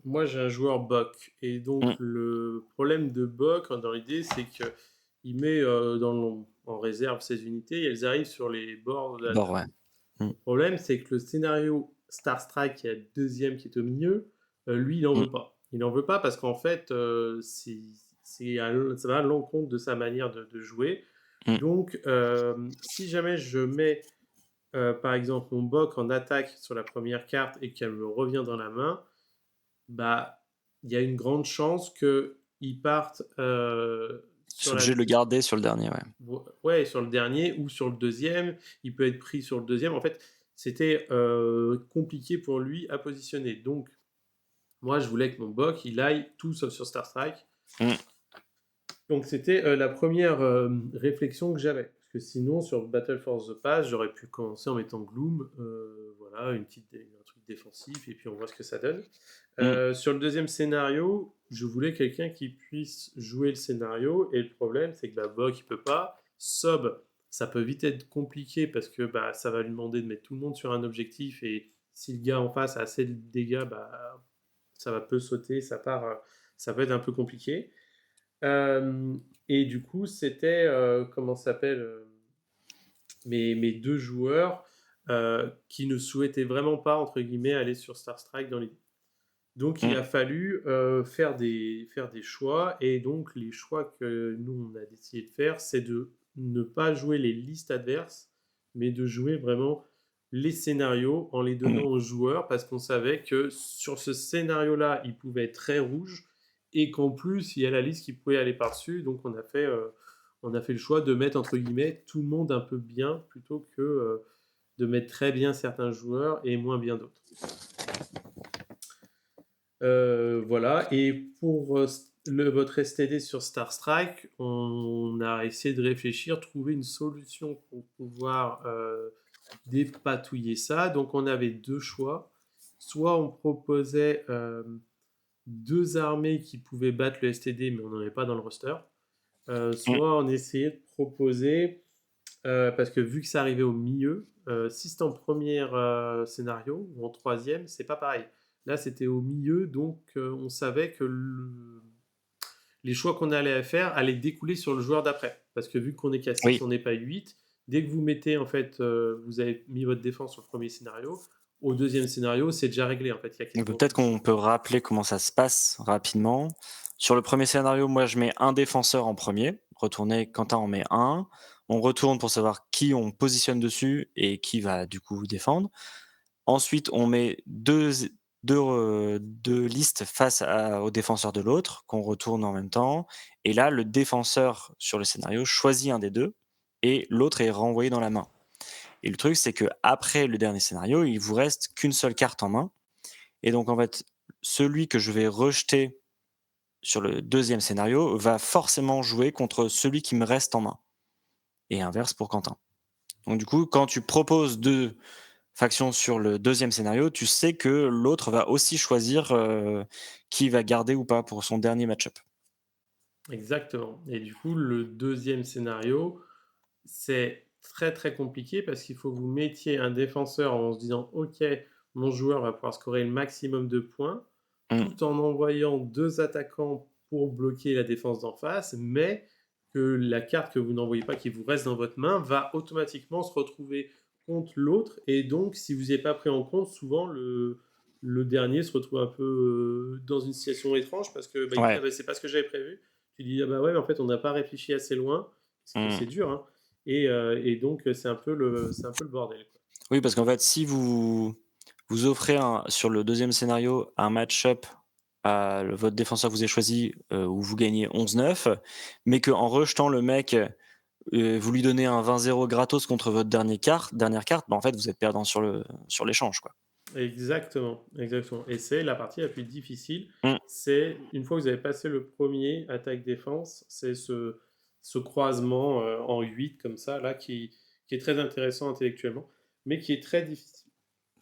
moi j'ai un joueur Bock. Et donc Mmh, le problème de Bock, dans l'idée, c'est que il met en réserve ses unités et elles arrivent sur les bords de la bord, table. ouais. Mmh, Le problème, c'est que le scénario Star Strike, qui est le deuxième qui est au milieu, lui, il n'en mmh, veut pas. Il n'en veut pas parce qu'en fait, ça va à l'encontre de sa manière de jouer. mmh, Donc, si jamais je mets, par exemple, mon boc en attaque sur la première carte et qu'elle me revient dans la main, bah, il y a une grande chance qu'il parte je suis obligé de le garder sur le dernier, ouais. ouais, sur le dernier ou sur le deuxième. Il peut être pris sur le deuxième. En fait, c'était compliqué pour lui à positionner. Donc, moi, je voulais que mon boc, il aille tout sauf sur Star Strike. Mmh, Donc c'était, la première réflexion que j'avais. Parce que sinon sur Battle for the Pass, j'aurais pu commencer en mettant Gloom, voilà, un truc défensif et puis on voit ce que ça donne. mmh, Sur le deuxième scénario, je voulais quelqu'un qui puisse jouer le scénario et le problème, c'est que, bah, Bok, il peut pas. Sob, ça peut vite être compliqué parce que, bah, ça va lui demander de mettre tout le monde sur un objectif et si le gars en face a assez de dégâts, bah, ça va peu sauter, ça peut être un peu compliqué. Hem et du coup, c'était, comment ça s'appelle? Mes 2 joueurs, qui ne souhaitaient vraiment pas, entre guillemets, «aller sur Star Strike» dans l'idée. Donc il mmh, a fallu, faire des choix et donc les choix que nous, on a décidé de faire, c'est de ne pas jouer les listes adverses, mais de jouer vraiment les scénarios en les donnant mmh. aux joueurs parce qu'on savait que sur ce scénario-là, il pouvait être très rouge et qu'en plus, il y a la liste qui pouvait aller par-dessus. Donc on a fait le choix de mettre, entre guillemets, «tout le monde un peu bien» plutôt que, de mettre très bien certains joueurs et moins bien d'autres. Voilà et pour, votre STD sur Star Strike, on a essayé de réfléchir, trouver une solution pour pouvoir, dépatouiller ça. Donc on avait 2 choix. Soit on proposait, 2 armées qui pouvaient battre le STD, mais on n'en avait pas dans le roster. Mmh. Soit on essayait de proposer, parce que vu que ça arrivait au milieu, si c'était en première scénario ou en troisième, c'est pas pareil. Là, c'était au milieu, donc on savait que les choix qu'on allait faire allaient découler sur le joueur d'après. Parce que vu qu'on est qu'à 6, Oui. on n'est pas 8. Dès que vous mettez, en fait, vous avez mis votre défense sur le premier scénario, au deuxième scénario, c'est déjà réglé, en fait. Il y a Donc quasiment peut-être plus de qu'on choix. peut rappeler comment ça se passe rapidement. Sur le premier scénario, moi, je mets un défenseur en premier. Retourner, Quentin en met un. On retourne pour savoir qui on positionne dessus et qui va du coup défendre. Ensuite, on met deux listes face au défenseur de l'autre, qu'on retourne en même temps. Et là, le défenseur sur le scénario choisit un des deux et l'autre est renvoyé dans la main. Et le truc, c'est que après le dernier scénario, il vous reste qu'une seule carte en main. Et donc, en fait, celui que je vais rejeter sur le deuxième scénario va forcément jouer contre celui qui me reste en main. Et inverse pour Quentin. Donc, du coup, quand tu proposes deux factions sur le deuxième scénario, tu sais que l'autre va aussi choisir qui va garder ou pas pour son dernier match-up. Exactement. Et du coup, le deuxième scénario, c'est très, très compliqué parce qu'il faut que vous mettiez un défenseur en se disant: «OK, mon joueur va pouvoir scorer le maximum de points», Mm. tout en envoyant 2 attaquants pour bloquer la défense d'en face, mais que la carte que vous n'envoyez pas, qui vous reste dans votre main, va automatiquement se retrouver contre l'autre. Et donc, si vous n'y avez pas pris en compte, souvent le dernier se retrouve un peu, dans une situation étrange parce que, bah, il dit: «Ah Ouais. bah, c'est pas ce que j'avais prévu». Tu dis: «Ah bah ouais, mais en fait, on n'a pas réfléchi assez loin», parce que c'est Mm. dur, hein. Et donc, c'est un peu le bordel, quoi. Oui, parce qu'en fait, si vous offrez sur le deuxième scénario un match-up à votre défenseur que vous avez choisi où vous gagnez 11-9, mais qu'en rejetant le mec, vous lui donnez un 20-0 gratos contre votre dernière carte, bah, en fait, vous êtes perdant sur l'échange, quoi. Exactement, exactement. Et c'est la partie la plus difficile. Mm. C'est une fois que vous avez passé le premier attaque-défense, c'est ce croisement en 8 comme ça, là, qui est très intéressant intellectuellement, mais qui est très difficile.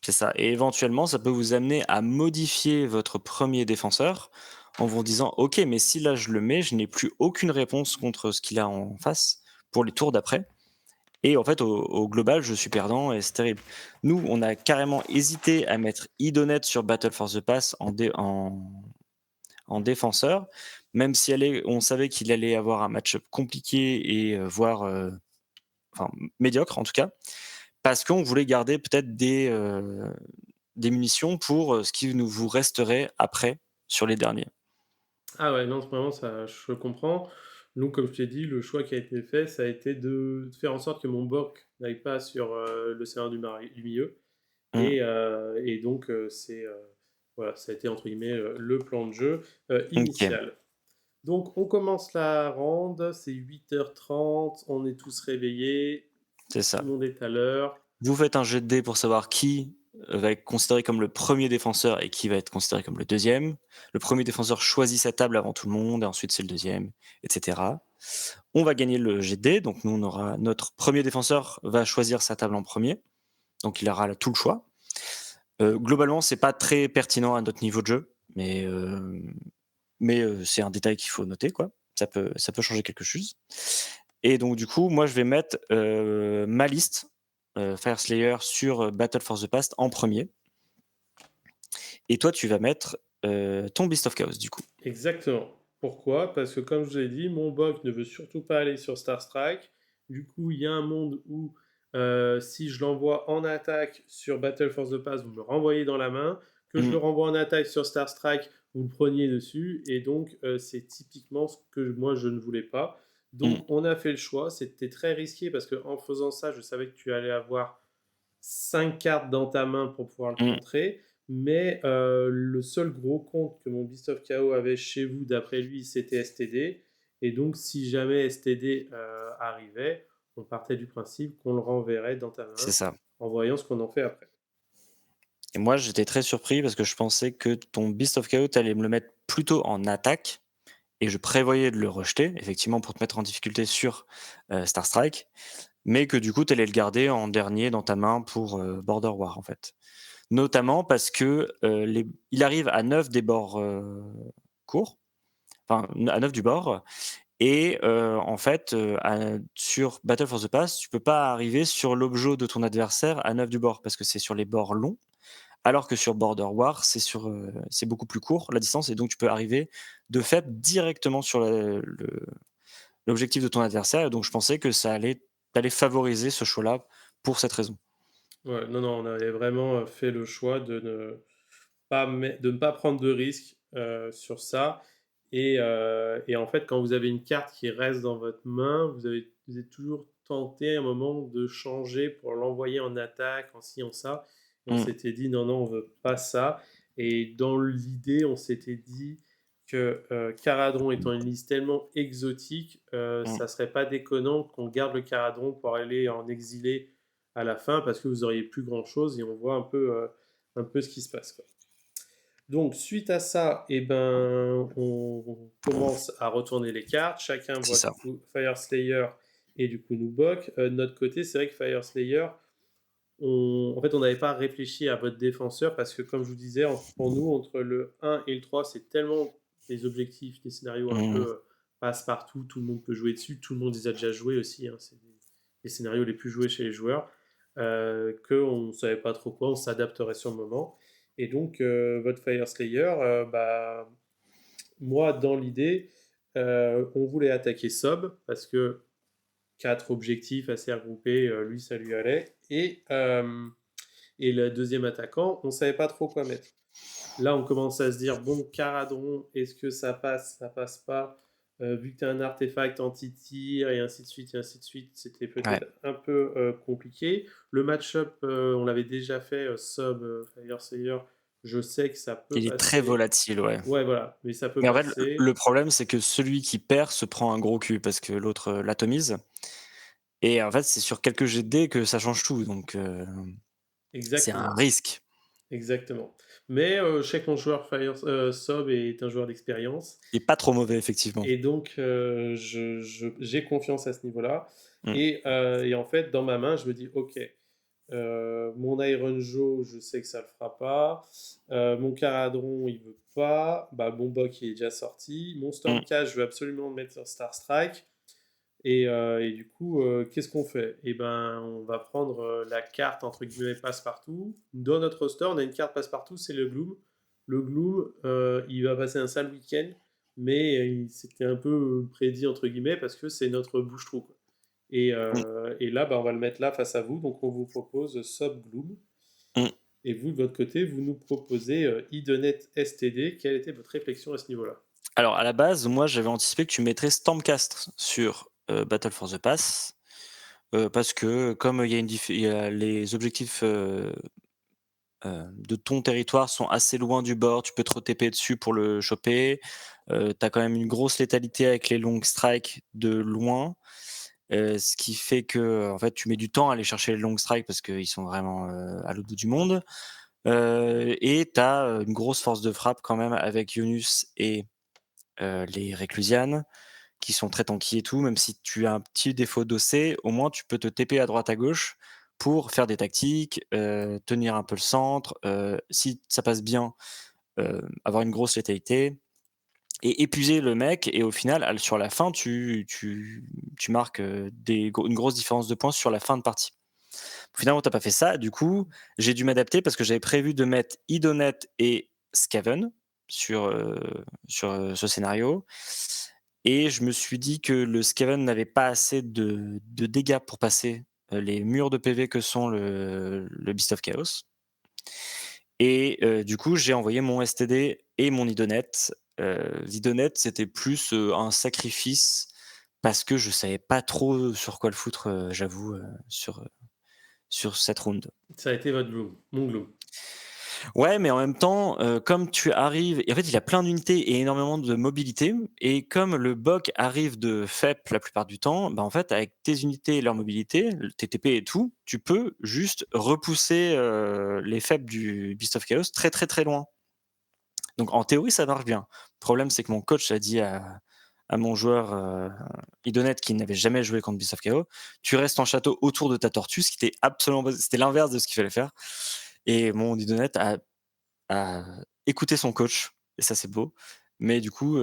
C'est ça. Et éventuellement, ça peut vous amener à modifier votre premier défenseur en vous disant: «OK, mais si là je le mets, je n'ai plus aucune réponse contre ce qu'il a en face pour les tours d'après». Et en fait, au global, je suis perdant et c'est terrible. Nous, on a carrément hésité à mettre Idonet sur Battle for the Pass en défenseur, même si on savait qu'il allait avoir un match-up compliqué et voire enfin, médiocre en tout cas, parce qu'on voulait garder peut-être des munitions pour ce qui nous vous resterait après sur les derniers. Ah ouais, non, vraiment, ça, je comprends. Nous, comme je t'ai dit, le choix qui a été fait, ça a été de faire en sorte que mon boc n'aille pas sur le scénario du milieu. Mmh, Et donc, voilà, ça a été entre guillemets le plan de jeu OK, initial. Donc, on commence la ronde, c'est 8h30, on est tous réveillés, c'est tout ça. le monde est à l'heure. Vous faites un jet de dés pour savoir qui va être considéré comme le premier défenseur et qui va être considéré comme le deuxième. Le premier défenseur choisit sa table avant tout le monde et ensuite c'est le deuxième, etc. On va gagner le jet de dés, donc nous on aura notre premier défenseur va choisir sa table en premier, donc il aura tout le choix. Globalement, c'est pas très pertinent à notre niveau de jeu, mais c'est un détail qu'il faut noter, quoi. Ça peut changer quelque chose. Et donc du coup, moi je vais mettre ma liste Fire Slayer sur Battle for the Past en premier. Et toi, tu vas mettre ton Beast of Chaos, du coup. Exactement. Pourquoi? Parce que comme je vous l'ai dit, mon boc ne veut surtout pas aller sur Star Strike. Du coup, il y a un monde où si je l'envoie en attaque sur Battle for the Pass, vous me le renvoyez dans la main. Que je Mmh, le renvoie en attaque sur Star Strike, vous le preniez dessus. Et donc, c'est typiquement ce que moi, je ne voulais pas. mmh, Donc, on a fait le choix. C'était très risqué parce qu'en faisant ça, je savais que tu allais avoir 5 cartes dans ta main pour pouvoir le mmh. contrer. Mais le seul gros compte que mon Beast of Chaos avait chez vous, d'après lui, c'était STD. Et donc, si jamais STD arrivait, on partait du principe qu'on le renverrait dans ta C'est main ça. en voyant ce qu'on en fait après. Et moi, j'étais très surpris parce que je pensais que ton Beast of Chaos, tu allais me le mettre plutôt en attaque et je prévoyais de le rejeter, effectivement, pour te mettre en difficulté sur Star Strike, mais que du coup, tu allais le garder en dernier dans ta main pour Border War, en fait. Notamment parce que il arrive à 9 des bords courts, enfin à 9 du bord, et en fait, sur Battle for the Past, tu peux pas arriver sur l'objet de ton adversaire à 9 du bord parce que c'est sur les bords longs, Alors que sur Border War, c'est beaucoup plus court la distance et donc tu peux arriver de fait directement sur l'objectif de ton adversaire. Et donc je pensais que t'allais favoriser ce choix-là pour cette raison. Ouais, non, non, on avait vraiment, fait le choix de ne pas prendre de risques, sur ça et en fait, quand vous avez une carte qui reste dans votre main, vous êtes toujours tenté à un moment de changer pour l'envoyer en attaque, en ci, en ça et on Mmh, s'était dit: «Non, non, on veut pas ça» et dans l'idée, on s'était dit que, Caradhron étant une liste tellement exotique, mmh. ça serait pas déconnant qu'on garde le Caradhron pour aller en exilé à la fin parce que vous auriez plus grand chose et on voit un peu ce qui se passe, quoi. Donc, suite à ça, eh ben, on commence à retourner les cartes. Chacun C'est voit ça. du coup Fire Slayer et du coup Nubok. De notre côté, c'est vrai que Fire Slayer, en fait, on n'avait pas réfléchi à votre défenseur parce que, comme je vous disais, pour nous, entre le 1 et le 3, c'est tellement des objectifs, des scénarios un Mmh. peu passe-partout. Tout le monde peut jouer dessus. Tout le monde les a déjà joués aussi, hein. C'est les scénarios les plus joués chez les joueurs. Qu'on ne savait pas trop quoi. On s'adapterait sur le moment. Et donc, votre Fire Slayer, bah, moi, dans l'idée, on voulait attaquer Sob parce que 4 objectifs assez regroupés, lui, ça lui allait. Et le deuxième attaquant, on ne savait pas trop quoi mettre. Là, on commence à se dire, bon, Caradron, est-ce que ça passe pas vu que tu as un artefact anti-tir et ainsi de suite, et ainsi de suite, c'était Ouais. peut-être un peu compliqué. Le match-up, on l'avait déjà fait, Sub, Fire Sayer, je sais que ça peut Il est très passer. volatile, ouais. Ouais, voilà, mais ça peut Mais en fait, le passer. le problème, c'est que celui qui perd se prend un gros cul parce que l'autre, l'atomise et en fait, c'est sur quelques jets de dés que ça change tout donc c'est un Exactement. risque. Exactement. Mais je sais que mon joueur Fire Sob est un joueur d'expérience Il est pas trop mauvais effectivement. et donc j'ai confiance à ce niveau-là Mmh, et en fait, dans ma main, je me dis: «OK, mon Iron Joe, je sais que ça le fera pas, mon Caradron, il veut pas, bah, mon Bock, il est déjà sorti, mon mmh. Stormcast, je veux absolument le mettre sur Star Strike». Et du coup, qu'est-ce qu'on fait? Eh ben, on va prendre la carte entre guillemets passe-partout. Dans notre roster, on a une carte passe-partout, c'est le Gloom. Le Gloom, il va passer un sale week-end, mais c'était un peu prédit entre guillemets parce que c'est notre bouche-trou, quoi. Mmh, Et là, bah, on va le mettre là face à vous. Donc, on vous propose Sub Gloom. mmh. Et vous, de votre côté, vous nous proposez Idonet STD. Quelle était votre réflexion à ce niveau-là? Alors à la base, moi, j'avais anticipé que tu mettrais Stormcast sur, Battle for the Pass, parce que comme il y a les objectifs, de ton territoire sont assez loin du bord, tu peux te re-TP dessus pour le choper. Tu as quand même une grosse létalité avec les long strikes de loin, ce qui fait que, en fait, tu mets du temps à aller chercher les long strikes parce qu'ils sont vraiment, à l'autre bout du monde. Et tu as, une grosse force de frappe quand même avec Yunus et les Reclusianes qui sont très tanky et tout, même si tu as un petit défaut d'OC, au moins tu peux te TP à droite à gauche pour faire des tactiques, tenir un peu le centre, si ça passe bien, avoir une grosse létalité et épuiser le mec et au final, sur la fin, tu marques, une grosse différence de points sur la fin de partie. Finalement, tu as pas fait ça, du coup, j'ai dû m'adapter parce que j'avais prévu de mettre Idonet et Skaven sur, ce scénario et je me suis dit que le Skaven n'avait pas assez de dégâts pour passer, les murs de PV que sont le Beast of Chaos et du coup, j'ai envoyé mon STD et mon Idonet. L'Idonet, c'était plus, un sacrifice parce que je savais pas trop sur quoi le foutre, j'avoue, sur cette round. Ça a été votre Gloom, mon Gloom. Ouais, mais en même temps, comme tu arrives et en fait, il a plein d'unités et énormément de mobilité et comme le BOC arrive de FEP la plupart du temps, bah, en fait, avec tes unités et leur mobilité, le TTP et tout, tu peux juste repousser, les FEP du Beast of Chaos très, très, très loin. Donc en théorie, ça marche bien. Le problème, c'est que mon coach a dit à mon joueur, Idonet qui n'avait jamais joué contre Beast of Chaos: «Tu restes en château autour de ta tortue», ce qui était absolument pas c'était l'inverse de ce qu'il fallait faire et mon Idonet a écouté son coach et ça, c'est beau. Mais du coup,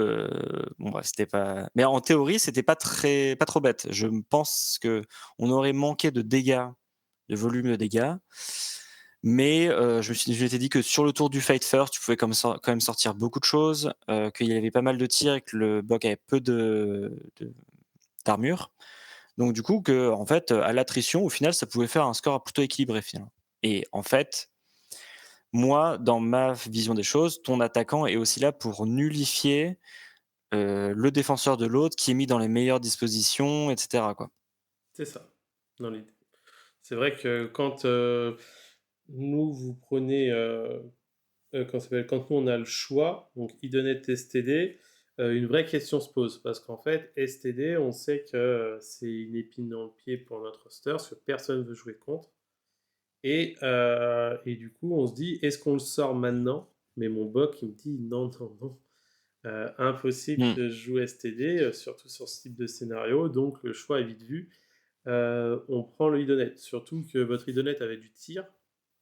bon bref, c'était pas mais en théorie, c'était pas trop bête. Je pense qu'on aurait manqué de dégâts, de volume de dégâts, Mais je m'étais dit que sur le tour du Fight First, tu pouvais quand même sortir beaucoup de choses, qu'il y avait pas mal de tirs et que le Bok avait peu d'armure. Donc du coup, que en fait, à l'attrition, au final, ça pouvait faire un score plutôt équilibré finalement. Et en fait, moi, dans ma vision des choses, ton attaquant est aussi là pour nullifier le défenseur de l'autre qui est mis dans les meilleures dispositions, et cetera, quoi. C'est ça, dans l'idée. C'est vrai que quand, vous prenez, comment ça s'appelle? Quand nous on a le choix, donc Idonet STD, une vraie question se pose parce qu'en fait STD, on sait que, c'est une épine dans le pied pour notre roster parce que personne veut jouer contre et du coup on se dit: «Est-ce qu'on le sort maintenant?» mais mon boc il me dit: «Non, non, non, impossible Mmh. que je joue STD, surtout sur ce type de scénario, donc le choix est vite vu». On prend le Idonet, surtout que votre Idonet avait du tir,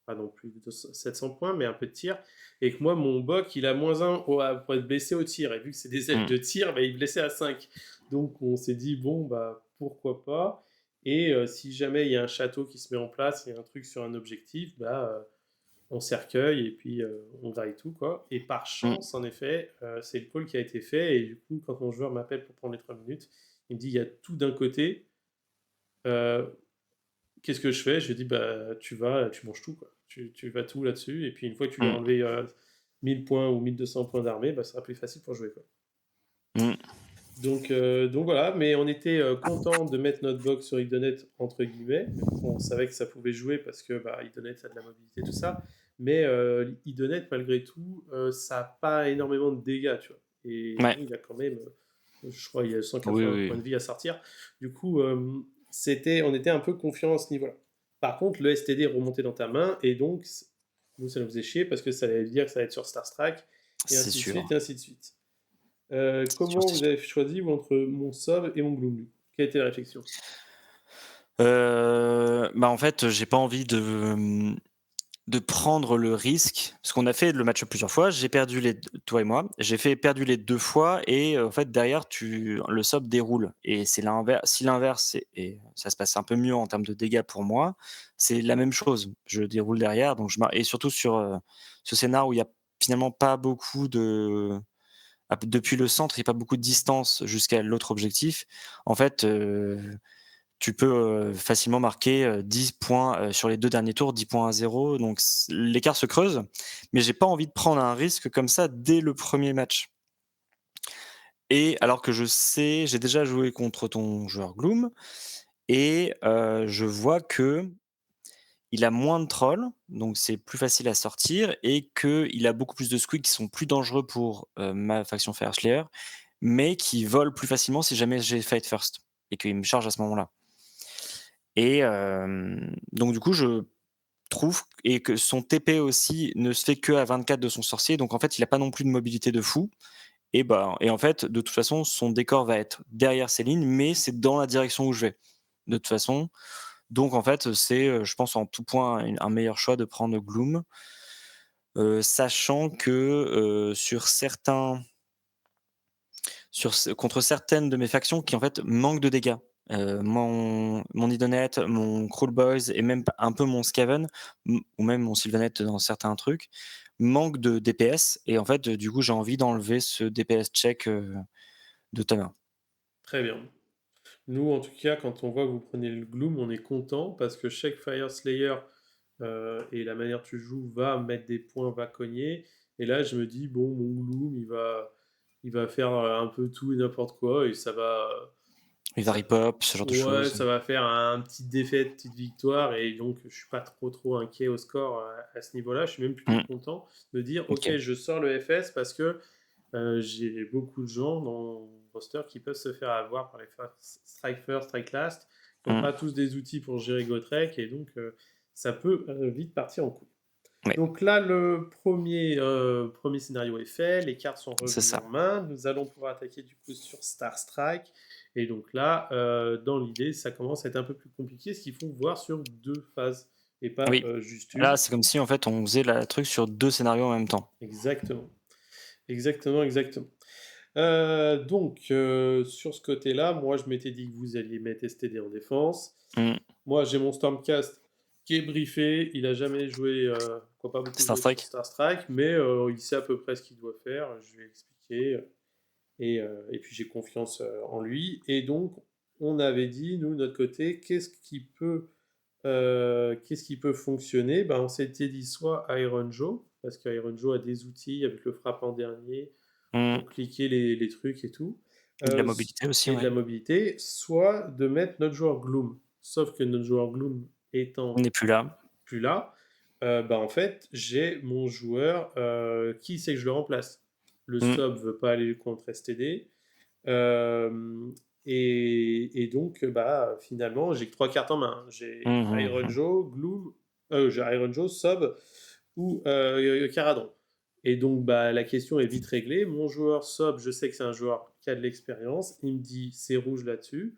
pas non plus de 700 points, mais un peu de tir, et que moi, mon Boc, il a -1 pour être blessé au tir, et vu que c'est des aides Mmh. de tir, bah, il est blessé à 5. Donc on s'est dit, bon, bah, pourquoi pas, et si jamais il y a un château qui se met en place, il y a un truc sur un objectif, bah, on cercueille, et puis on varie tout, quoi. Et par Mmh. chance, en effet, c'est le call qui a été fait, et du coup, quand mon joueur m'appelle pour prendre les 3 minutes, il me dit, il y a tout d'un côté, euh, qu'est-ce que je fais? Je lui dis: «Bah, tu manges tout, quoi. Tu vas tout là-dessus, et puis une fois que tu lui as Mmh. enlevé, 1000 points ou 1200 points d'armée, bah, ça sera plus facile pour jouer, quoi». Mmh. Donc voilà, mais on était, contents de mettre notre box sur Idonet entre guillemets, même si on savait que ça pouvait jouer parce que, bah, Idonet, ça a de la mobilité, tout ça. Mais, Idonet, malgré tout, ça a pas énormément de dégâts, tu vois? Et Ouais. nous, il a quand même, je crois, il y a Oui, 180 oui, points oui. de vie à sortir. Du coup, on était un peu confiants à ce niveau-là. Par contre, le STD remontait dans ta main, et donc nous, ça nous faisait chier parce que ça allait dire que ça allait être sur Star Strike, et C'est ainsi de suite, sûr. et ainsi de suite. C'est sûr, Comment c'est vous sûr. avez choisi, vous, entre mon Sov et mon Gloom? Quelle était la réflexion? Bah, en fait, j'ai pas envie de prendre le risque, parce qu'on a fait le match plusieurs fois. J'ai perdu toi et moi, perdu les 2 fois et en fait derrière le sub déroule et c'est l'inverse. Si l'inverse et ça se passe un peu mieux en termes de dégâts pour moi, c'est la même chose. Je déroule derrière donc et surtout sur, ce scénar où il y a finalement pas beaucoup depuis le centre, il y a pas beaucoup de distance jusqu'à l'autre objectif. En fait, tu peux, facilement marquer, 10 points, sur les 2 derniers tours, 10 points à 0 donc l'écart se creuse, mais j'ai pas envie de prendre un risque comme ça dès le premier match et alors que j'ai déjà joué contre ton joueur Gloom et je vois que il a moins de trolls, donc c'est plus facile à sortir et qu'il a beaucoup plus de squigs qui sont plus dangereux pour, ma faction Fire Slayer, mais qui volent plus facilement si jamais j'ai fight first et qu'il me charge à ce moment-là et donc du coup je trouve et que son TP aussi ne se fait qu'à 24 de son sorcier, donc en fait, il a pas non plus de mobilité de fou et en fait, de toute façon, son décor va être derrière ses lignes, mais c'est dans la direction où je vais, de toute façon. Donc en fait, c'est, je pense en tout point un meilleur choix de prendre Gloom, sachant que, contre certaines de mes factions qui en fait manquent de dégâts. Mon Idonet, mon Cruel Boys et même un peu mon Skaven, ou même mon Sylvanet dans certains trucs, manquent de DPS et en fait, du coup, j'ai envie d'enlever ce DPS check, de Thomas. Très bien. Nous, en tout cas, quand on voit que vous prenez le Gloom, on est content parce que chaque Fire Slayer, et la manière dont tu joues va mettre des points, va cogner. Et là, je me dis, bon, mon Gloom, il va faire un peu tout et n'importe quoi, et ça va, Les ça, Vary Pop, ce genre de ouais, choses. ça va faire un petit défaite, petite victoire, et donc je suis pas trop inquiet au score à ce niveau-là. Je suis même plutôt Mmh, content de dire, ok, OK. je sors le FS parce que j'ai beaucoup de gens dans mon roster qui peuvent se faire avoir par les strike first, strike last, qui n'ont Mmh, pas tous des outils pour gérer Gotrek, et donc ça peut vite partir en couille. ouais, Donc là, le premier scénario est fait, les cartes sont c'est revenues ça. en main, nous allons pouvoir attaquer du coup sur Star Strike, et donc là, dans l'idée, ça commence à être un peu plus compliqué, ce qu'il faut voir sur 2 phases, et pas Oui, juste là, une. c'est comme si en fait, on faisait la truc sur 2 scénarios en même temps. Exactement, exactement, exactement. Donc, sur ce côté-là, moi, je m'étais dit que vous alliez mettre STD en défense. Mmh, Moi, j'ai mon Stormcast qui est briefé, il a jamais joué, quoi, pas beaucoup Star joué sur Strike. Star Strike, mais il sait à peu près ce qu'il doit faire. Je lui ai expliqué, et puis j'ai confiance, en lui et donc on avait dit, nous, de notre côté, qu'est-ce qui peut fonctionner? Ben, on s'était dit soit Iron Joe, parce qu'Iron Joe a des outils avec le frappe en dernier Mmh. pour cliquer les trucs et tout, De la s mobilité aussi, et de ouais. la mobilité, soit de mettre notre joueur Gloom. Sauf que notre joueur Gloom On étant n'est plus là. plus là, bah, en fait, j'ai mon joueur, qui c'est que je le remplace? Le Mmh. sub veut pas aller contre STD, hem et donc, bah, finalement, j'ai que 3 cartes en main. J'ai Mmh mh, Iron mmh. Joe, Gloom, j'ai Iron Joe, Sub ou Caradon et donc, bah, la question est vite réglée. Mon joueur Sub, je sais que c'est un joueur qui a de l'expérience. Il me dit: «C'est rouge là-dessus»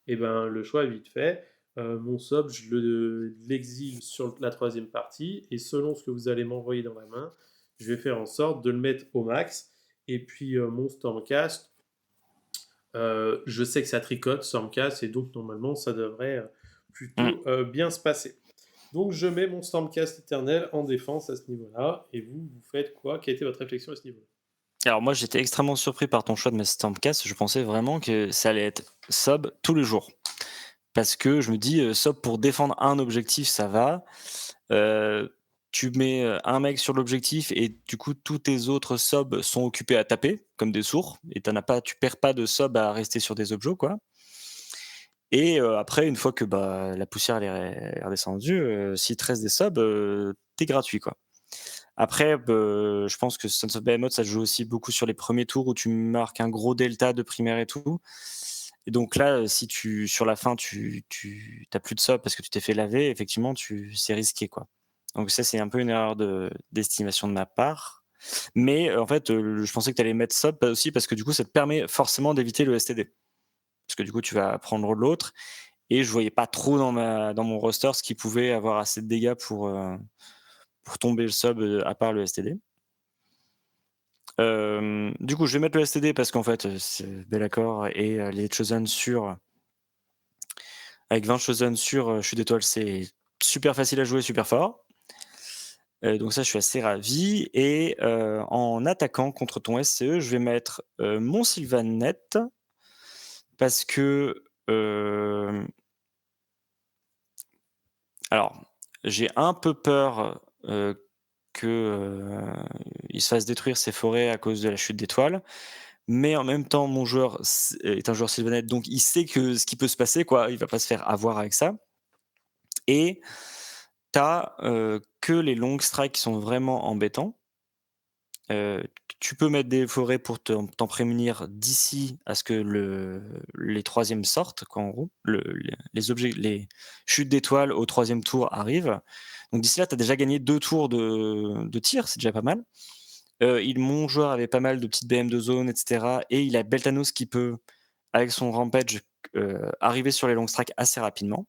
et ben, le choix est vite fait. Mon Sub, l'exile sur la troisième partie et selon ce que vous allez m'envoyer dans la main, je vais faire en sorte de le mettre au max et puis, mon Stormcast, je sais que ça tricote, Stormcast, et donc normalement ça devrait Mmh. plutôt bien se passer. Donc je mets mon Stormcast éternel en défense à ce niveau-là. Et vous, vous faites quoi? Quelle était votre réflexion à ce niveau-là? Alors moi, j'étais extrêmement surpris par ton choix de mettre Stormcast. Je pensais vraiment que ça allait être sub tous les jours. Parce que je me dis, sub pour défendre un objectif, ça va. Tu mets, un mec sur l'objectif et du coup tous tes autres subs sont occupés à taper, comme des sourds et tu perds pas de sub à rester sur des objets, quoi. Et après une fois que, bah, la poussière elle est redescendue, s'il te reste des subs, tu gratuit, quoi. Après, je pense que Sons of Behemoth, ça joue aussi beaucoup sur les premiers tours où tu marques un gros delta de primaire et tout. Et donc là, si sur la fin, tu as plus de sub parce que tu t'es fait laver, effectivement, c'est risqué, quoi. Donc ça, c'est un peu une erreur d'estimation de ma part. Mais en fait, je pensais que tu allais mettre sub aussi parce que du coup, ça te permet forcément d'éviter le STD. Parce que du coup, tu vas prendre l'autre et je voyais pas trop dans mon roster ce qui pouvait avoir assez de dégâts pour tomber le sub, à part le STD. Du coup, je vais mettre le STD parce qu'en fait, c'est Be'lakor et les Chosen avec 20 Chosen chute d'étoile, c'est super facile à jouer, super fort. Donc ça, je suis assez ravi et en attaquant contre ton SCE, je vais mettre, mon Sylvannet parce que, alors, j'ai un peu peur, que, il se fasse détruire ses forêts à cause de la chute d'étoiles. Mais en même temps, mon joueur est un joueur Sylvanette, donc il sait que ce qui peut se passer, quoi. Il va pas se faire avoir avec ça. Et tu as que les long strikes qui sont vraiment embêtants. Tu peux mettre des forêts pour t'en prémunir d'ici à ce que les troisièmes sortent, quoi, en gros. Les chutes d'étoiles au troisième tour arrivent. Donc d'ici là, tu as déjà gagné 2 tours de tir, c'est déjà pas mal. Mon joueur avait pas mal de petites BM de zone, et cetera, et il a Beltanos qui peut, avec son Rampage, arriver sur les long strikes assez rapidement.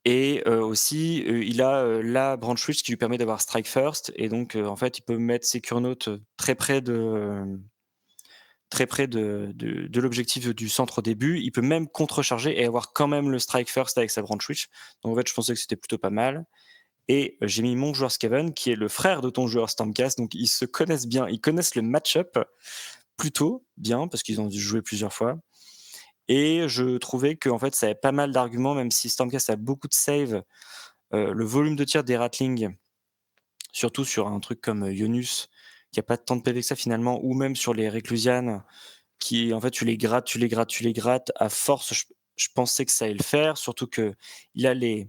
Et aussi, il a, la Branch Switch qui lui permet d'avoir Strike First et donc en fait, il peut mettre ses Kurnotes, très près de l'objectif du centre au début. Il peut même contrecharger et avoir quand même le Strike First avec sa Branch Switch. Donc en fait, je pensais que c'était plutôt pas mal. Et j'ai mis mon joueur Skaven, qui est le frère de ton joueur Stormcast, donc ils se connaissent bien, ils connaissent le match-up plutôt bien, parce qu'ils ont dû jouer plusieurs fois. Et je trouvais que en fait, ça avait pas mal d'arguments, même si Stormcast a beaucoup de save, le volume de tir des Ratlings, surtout sur un truc comme Yonus, qui a pas tant de PV que ça finalement, ou même sur les Reclusianes, qui en fait tu les grattes, tu les grattes, tu les grattes. À force, je pensais que ça allait le faire, surtout que il a les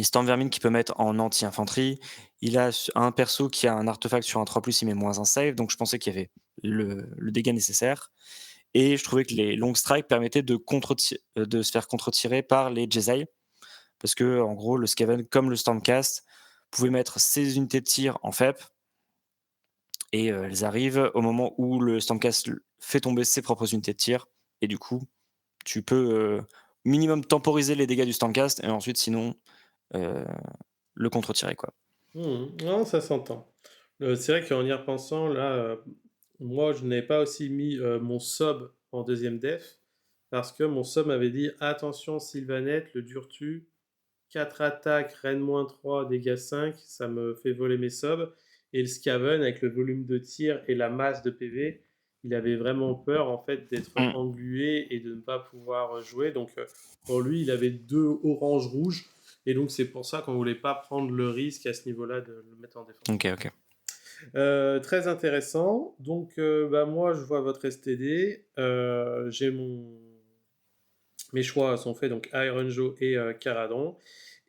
Storm Vermin qui peut mettre en anti-infanterie. Il a un perso qui a un artefact sur un 3+, il met moins un save, donc je pensais qu'il y avait le dégât nécessaire. Et je trouvais que les long strikes permettaient de se faire contre-tirer par les Jesai, parce que en gros, le Skaven, comme le Stormcast, pouvait mettre ses unités de tir en FEP, et elles arrivent au moment où le Stormcast fait tomber ses propres unités de tir, et du coup, tu peux minimum temporiser les dégâts du Stormcast, et ensuite, sinon, euh, le contre-tirer, quoi. Non, ça s'entend. C'est vrai qu'en y repensant là, moi je n'avais pas aussi mis, mon sub en deuxième def, parce que mon sub m'avait dit: «Attention Sylvanette, le dur-tu, 4 attaques, reine -3, dégâts 5, ça me fait voler mes subs» et le Skaven avec le volume de tir et la masse de PV, il avait vraiment peur en fait d'être Mmh. englué et de ne pas pouvoir, jouer donc pour lui, il avait 2 orange-rouge et donc c'est pour ça qu'on voulait pas prendre le risque à ce niveau-là de le mettre en défense. OK. Très intéressant. Donc, bah, moi, je vois votre STD. J'ai mes choix sont faits, donc Iron Joe et Caradon.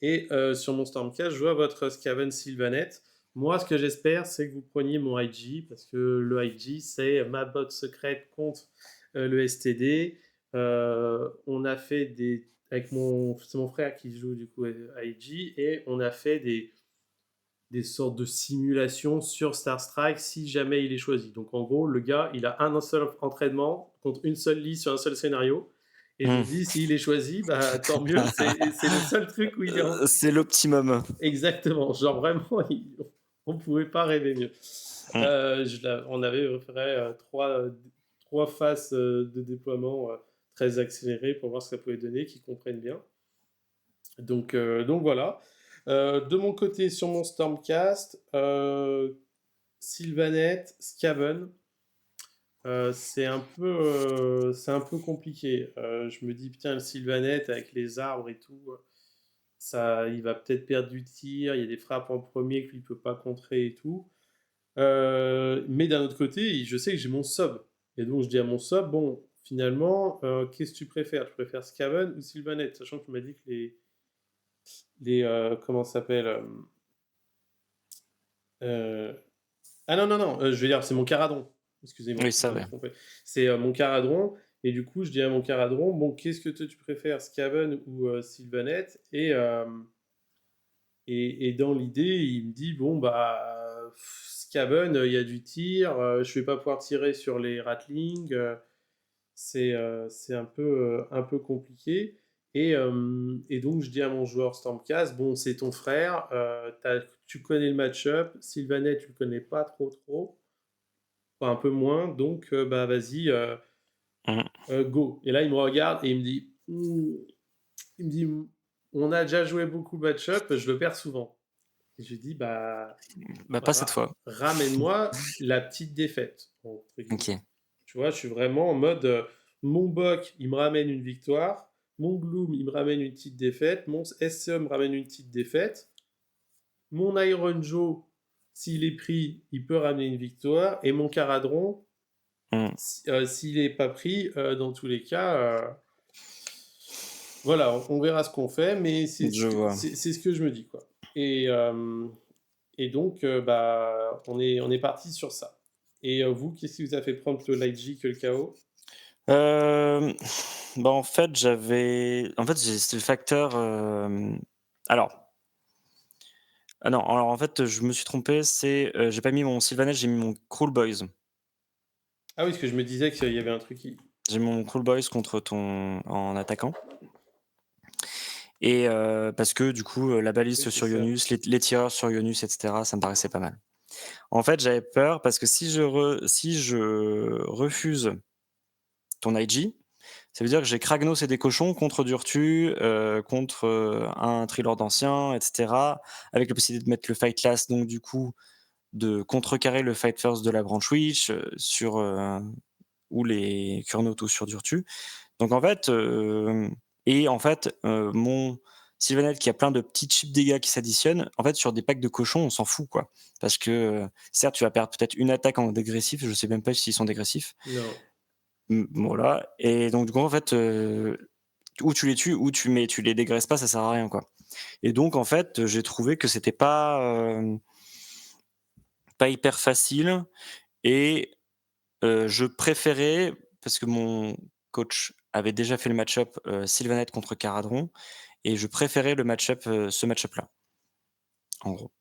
Et sur mon Stormcast, je vois votre Skaven Sylvanette. Moi, ce que j'espère, c'est que vous preniez mon IG, parce que le IG, c'est ma botte secrète contre le STD. On a fait des... C'est mon frère qui joue du coup IG, et on a fait des sortes de simulations sur Star Strike si jamais il est choisi. Donc en gros, le gars, il a un seul entraînement contre une seule liste sur un seul scénario. Et je me Mmh. dis, s'il est choisi, bah tant mieux. C'est le seul truc où il est C'est l'optimum. exactement. Genre vraiment, on pouvait pas rêver mieux. Mmh. On avait fait trois phases de déploiement très accélérées pour voir ce que ça pouvait donner, qu'ils comprennent bien. Donc voilà. De mon côté, sur mon Stormcast, Sylvanette, Skaven, c'est un peu compliqué. Je me dis, putain, le Sylvanette avec les arbres et tout, ça, il va peut-être perdre du tir. Il y a des frappes en premier qu'il ne peut pas contrer et tout. Mais d'un autre côté, je sais que j'ai mon sub. Et donc, je dis à mon sub, bon, finalement, qu'est-ce que tu préfères? Tu préfères Skaven ou Sylvanette? Sachant que tu m'as dit que comment ça s'appelle Ah non, non, non, je veux dire, c'est mon Caradron. Excusez-moi, Oui, je ça, me ouais. suis trompé. C'est mon Caradron. Et du coup, je dis à mon Caradron, bon, qu'est-ce que toi tu préfères, Skaven ou Sylvanette et dans l'idée, il me dit, bon, bah, Skaven, il y a du tir, je vais pas pouvoir tirer sur les ratlings, c'est un peu compliqué. Et donc, je dis à mon joueur Stormcast, bon, c'est ton frère, tu connais le match-up, Sylvanet, tu le connais pas trop, enfin, un peu moins, donc bah vas-y, Mmh. go. Et là, il me regarde et il me dit, il me dit, on a déjà joué beaucoup de match-up, je le perds souvent. Et je lui dis, bah, Bah, pas cette fois. ramène-moi la petite défaite, entre guillemets. OK. Tu vois, je suis vraiment en mode mon Boc, il me ramène une victoire, mon Gloom, il me ramène une petite défaite, mon SCE me ramène une petite défaite, mon Iron Joe, s'il est pris, il peut ramener une victoire, et mon Caradron, Mmh. s'il n'est pas pris, dans tous les cas, voilà, on verra ce qu'on fait, mais Je vois. c'est ce que je me dis, quoi. Et donc, bah, on est parti sur ça. Et vous, qu'est-ce qui vous a fait prendre le Light J que le KO? Hem, Bah, en fait, c'est le facteur, alors ah non, alors, en fait, je me suis trompé, j'ai pas mis mon Sylvanette, j'ai mis mon Cruel Boys. Ah oui, parce que je me disais qu'il y avait un truc qui... J'ai mis mon Cruel Boys contre ton en attaquant et parce que du coup, la Oui, baliste c'est sur ça. Ionus, les tireurs sur Ionus et cetera, ça me paraissait pas mal. En fait, j'avais peur parce que si je refuse ton IG, ça veut dire que j'ai Kragnos et des cochons contre Durtu, contre, un Trilord ancien et cetera, avec la possibilité de mettre le Fight Last, donc du coup, de contrecarrer le Fight First de la Branch Witch, ou les Kurnotos sur Durtu. Donc en fait, mon Sylvanette qui a plein de petits chips dégâts qui s'additionnent, en fait, sur des packs de cochons, on s'en fout, quoi. Parce que, certes, tu vas perdre peut-être une attaque en dégressif, je sais même pas s'ils sont dégressifs. Non. Voilà, et donc du coup, en fait, ou tu les tues ou tu les dégraisses pas, ça sert à rien, quoi. Et donc en fait, j'ai trouvé que c'était pas hyper facile et je préférais, parce que mon coach avait déjà fait le match-up, Sylvanette contre Caradron, et je préférais ce match-up-là, en gros.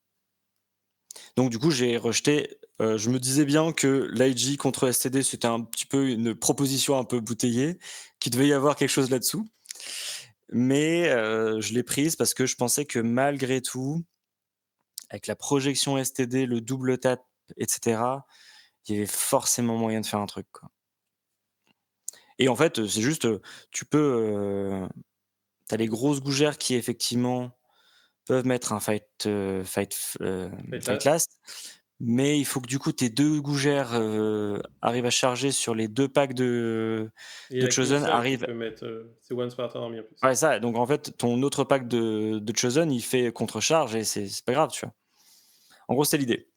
Donc du coup, j'ai rejeté, je me disais bien que l'IG contre STD, c'était un petit peu une proposition un peu bouteillée, qu'il devait y avoir quelque chose là-dessous. Mais je l'ai prise parce que je pensais que malgré tout, avec la projection STD, le double tap et cetera, il y avait forcément moyen de faire un truc, quoi. Et en fait, c'est juste, tu peux, tu les grosses gougères qui effectivement peuvent mettre un Faites fight là. last, mais il faut que du coup tes 2 gougères, arrivent à charger sur les 2 packs Il y en de a qu'une Chosen seule qui arrivent peut mettre, c'est One Spartan Army en plus. ouais ça, donc en fait ton autre pack de Chosen il fait contre-charge et c'est pas grave, tu vois? En gros, c'est l'idée.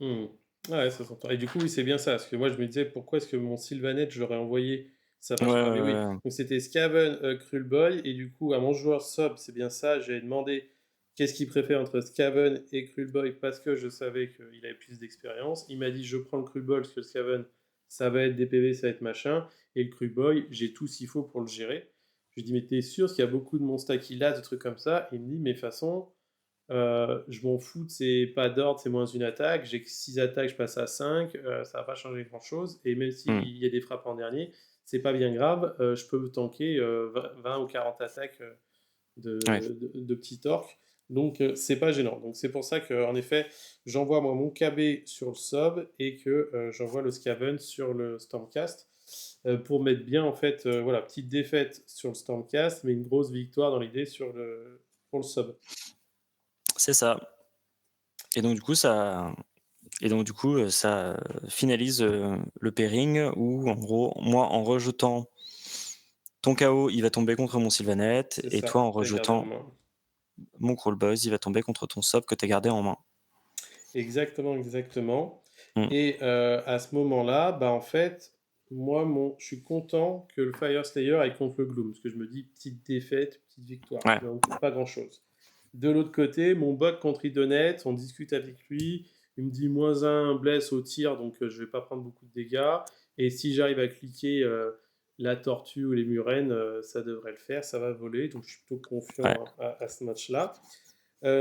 Mmh. Ouais, ça s'entend et du coup, oui, c'est bien ça, parce que moi, je me disais: «Pourquoi est-ce que mon Sylvaneth, je l'aurais envoyé, ça Ouais, marche pas?» ouais, mais oui, ouais. donc c'était Skaven, Kruleboy et du coup, à mon joueur sub, c'est bien ça, j'ai demandé qu'est-ce qu'il préfère entre Skaven et Kruleboy parce que je savais qu'il avait plus d'expérience. Il m'a dit: «Je prends le Kruleboy parce que le Skaven, ça va être des PV, ça va être machin et le Kruleboy, j'ai tout ce qu'il faut pour le gérer». Je lui dis: «Mais tu es sûr? Parce qu'il y a beaucoup de monstats qui l'a, de trucs comme ça». Il me dit: «Mais de toute façon, je m'en fous, c'est pas d'ordre, c'est moins une attaque. J'ai que 6 attaques, je passe à 5, ça va pas changer grand-chose. Et même Mmh. s'il y a des frappes en dernier, c'est pas bien grave. Je peux tanker 20 ou 40 attaques Ouais. de petits orques. Donc, c'est pas gênant. Donc, c'est pour ça qu'en effet, j'envoie moi mon KB sur le sub et que j'envoie le Skaven sur le Stormcast pour mettre bien, en fait, voilà, petite défaite sur le Stormcast, mais une grosse victoire dans l'idée pour le sub. C'est ça. Et donc du coup ça finalise, le pairing où en gros, moi en rejetant ton KO, il va tomber contre mon Sylvaneth C'est et toi ça, en que tu as gardé en rejetant main. mon Crawlboys, il va tomber contre ton Sob que tu as gardé en main. Exactement, exactement. Mmh. Et à ce moment-là, bah, en fait, moi, je suis content que le Fire Slayer aille contre le Gloom, parce que je me dis petite défaite, petite victoire, Ouais, donc pas grand-chose. De l'autre côté, mon bot contre Idonet, on discute avec lui, il me dit -1 blesse au tir, donc je vais pas prendre beaucoup de dégâts. Et si j'arrive à cliquer la tortue ou les murènes, ça devrait le faire, ça va voler, donc je suis plutôt ouais. confiant à ce match-là.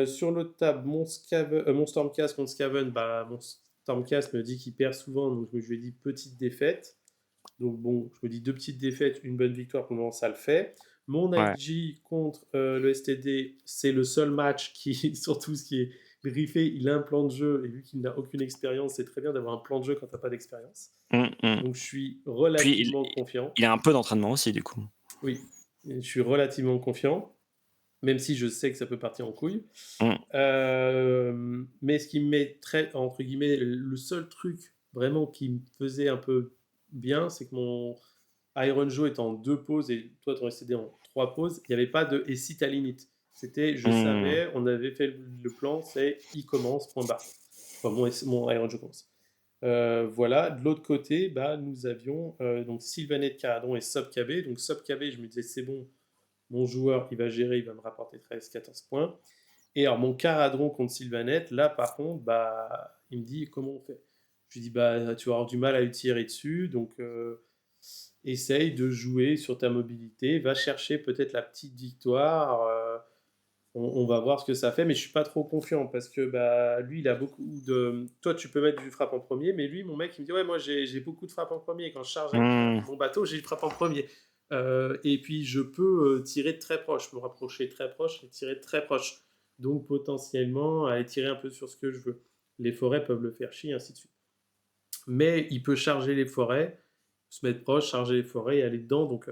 Sur l'autre table, mon Stormcast contre Skaven, bah, mon Stormcast me dit qu'il perd souvent, donc je lui ai dit petite défaite. Donc bon, je me dis deux petites défaites, une bonne victoire, pour le moment ça le fait. Mon Ouais. IG contre le STD, c'est le seul match qui, surtout ce qui est griffé, il a un plan de jeu, et vu qu'il n'a aucune expérience, c'est très bien d'avoir un plan de jeu quand tu n'as pas d'expérience. Mmh, mmh. Donc je suis Puis relativement confiant. il a un peu d'entraînement aussi du coup. Oui, je suis relativement confiant, même si je sais que ça peut partir en couille. Mmh. Mais ce qui me met très, entre guillemets, le seul truc vraiment qui me faisait un peu bien, c'est que mon Iron Joe est en 2 pauses et toi, ton STD en 3 pauses. Il n'y avait pas de «et si ta limite». C'était, je Mmh. savais, on avait fait le plan, c'est «il commence, point barre». Enfin, mon Iron Joe commence. Voilà, de l'autre côté, bah, nous avions donc Sylvanet, Caradon et Sob KB. Donc Sob KB, je me disais, c'est bon, mon joueur, il va gérer, il va me rapporter 13-14 points. Et alors, mon Caradron contre Sylvanette, là, par contre, bah, il me dit comment on fait. Je lui dis, bah, tu vas avoir du mal à lui tirer dessus, donc essaye de jouer sur ta mobilité, va chercher peut-être la petite victoire. On va voir ce que ça fait, mais je suis pas trop confiant parce que bah, lui, il a beaucoup de. Toi, tu peux mettre du frappe en premier, mais lui, mon mec, il me dit, ouais, moi, j'ai beaucoup de frappe en premier. Quand je charge avec Mmh. mon bateau, j'ai une frappe en premier. Et puis, je peux tirer de très proche, me rapprocher très proche et tirer de très proche. Donc, potentiellement, aller tirer un peu sur ce que je veux. Les forêts peuvent le faire chier, ainsi de suite. Mais il peut charger les forêts, se mettre proche, charger les forêts et aller dedans. Donc,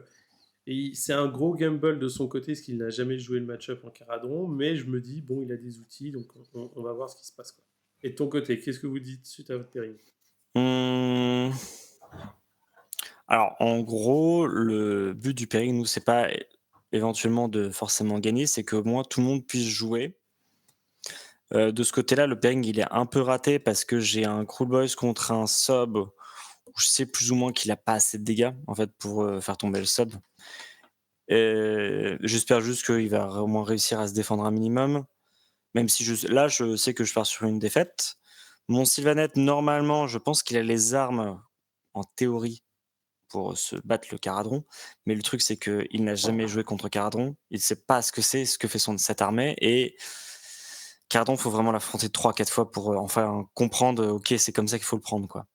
et c'est un gros gamble de son côté, parce qu'il n'a jamais joué le match-up en Caradron, mais je me dis, bon, il a des outils, donc on va voir ce qui se passe, quoi. Et de ton côté, qu'est-ce que vous dites suite à votre pairing? Mmh. Alors en gros, le but du pairing, nous, c'est pas éventuellement de forcément gagner, c'est que moi tout le monde puisse jouer. De ce côté-là, le pairing, il est un peu raté parce que j'ai un Cruel Boys contre un sub où je sais plus ou moins qu'il a pas assez de dégâts, en fait, pour, faire tomber le sub. J'espère juste qu'il va au moins réussir à se défendre un minimum, même si je sais que je pars sur une défaite. Mon Sylvaneth, normalement, je pense qu'il a les armes, en théorie, pour se battre le Caradron, mais le truc, c'est qu'il n'a jamais joué contre Caradron. Il sait pas ce que c'est, ce que fait cette armée et Caradron, faut vraiment l'affronter 3-4 fois pour, enfin comprendre, OK, c'est comme ça qu'il faut le prendre, quoi.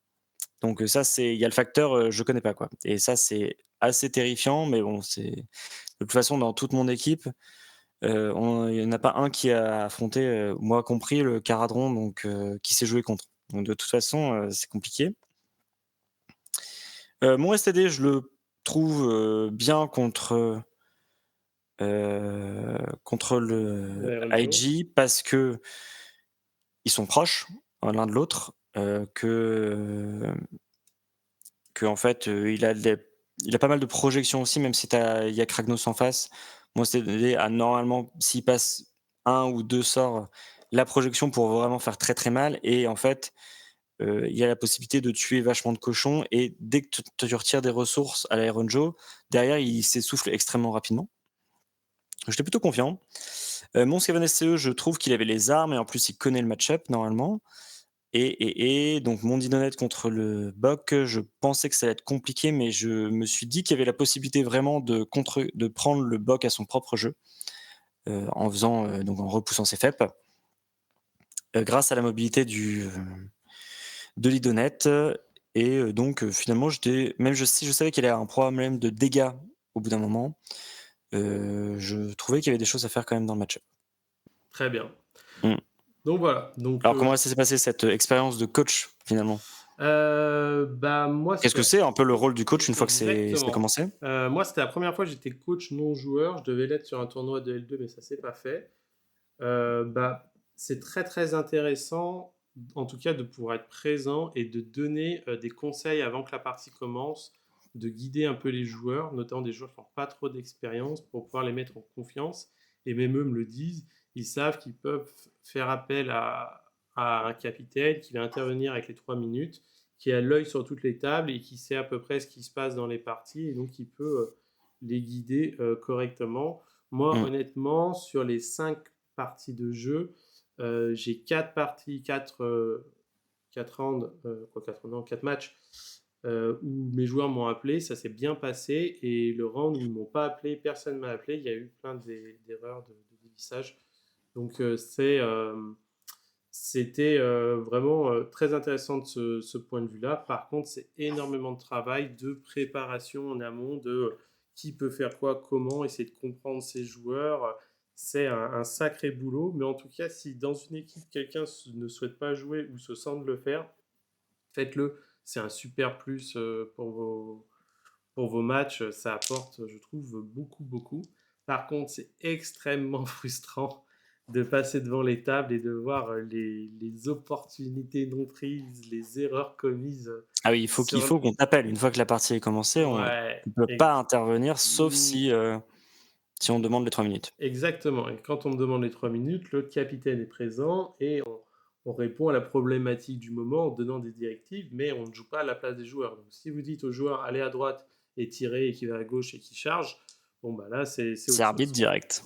Donc ça, il y a le facteur, je connais pas, quoi et ça, c'est assez terrifiant, mais bon, de toute façon, dans toute mon équipe, il y en a pas un qui a affronté, moi compris, le Caradron, donc qui sait jouer contre. Donc de toute façon, c'est compliqué. Mon STD, je le trouve bien contre le Iron Joe. IG parce que ils sont proches l'un de l'autre, que en fait, il a pas mal de projections aussi, même si il y a Kragnos en face. Moi, c'est donné à normalement, s'il passe un ou 2 sorts, la projection pour vraiment faire très, très mal et en fait, il y a la possibilité de tuer vachement de cochons et dès que tu retires des ressources à l'Iron Joe, derrière, il s'essouffle extrêmement rapidement. J'étais plutôt confiant. Mon Scaven SCE, je trouve qu'il avait les armes et en plus, il connaît le match-up normalement. Et donc mon Dinonet contre le Boc, je pensais que ça allait être compliqué, mais je me suis dit qu'il y avait la possibilité vraiment de prendre le Boc à son propre jeu, donc en repoussant ses FEP, grâce à la mobilité de l'Idonet. Et donc finalement, même si je savais qu'il y avait un problème de dégâts au bout d'un moment, je trouvais qu'il y avait des choses à faire quand même dans le match-up. Très bien. Mm. Donc voilà. Alors comment ça s'est passé cette expérience de coach finalement? Moi, Qu'est-ce que c'est un peu le rôle du coach une fois que c'est Exactement. commencé? Moi, c'était la première fois que j'étais coach non-joueur. Je devais l'être sur un tournoi de L2, mais ça s'est pas fait. C'est très très intéressant, en tout cas, de pouvoir être présent et de donner des conseils avant que la partie commence, de guider un peu les joueurs, notamment des joueurs qui n'ont pas trop d'expérience, pour pouvoir les mettre en confiance. Et même eux me le disent, ils savent qu'ils peuvent faire appel à un capitaine qui va intervenir avec les 3 minutes, qui a l'œil sur toutes les tables et qui sait à peu près ce qui se passe dans les parties et donc qui peut les guider correctement. Moi, honnêtement, sur les 5 parties de jeu, j'ai 4 parties, 4 rounds, 4 matchs où mes joueurs m'ont appelé, ça s'est bien passé. Et le round où ils ne m'ont pas appelé, personne ne m'a appelé, il y a eu plein d'erreurs de dévissage. Donc c'était vraiment très intéressant de ce point de vue-là. Par contre, c'est énormément de travail, de préparation en amont, de qui peut faire quoi, comment, essayer de comprendre ses joueurs. C'est un sacré boulot. Mais en tout cas, si dans une équipe, quelqu'un ne souhaite pas jouer ou se sent de le faire, faites-le. C'est un super plus pour vos matchs. Ça apporte, je trouve, beaucoup, beaucoup. Par contre, c'est extrêmement frustrant de passer devant les tables et de voir les opportunités non prises, les erreurs commises. Ah oui, il faut qu'on t'appelle. Une fois que la partie est commencée, on Ouais, ne peut pas intervenir sauf si on demande les 3 minutes. exactement. Et quand on me demande les 3 minutes, le capitaine est présent et on répond à la problématique du moment en donnant des directives, mais on ne joue pas à la place des joueurs. Donc, si vous dites aux joueurs, allez à droite et tirez, et qui va à gauche et qui charge, bon, bah là, c'est C'est autre arbitre chose. direct.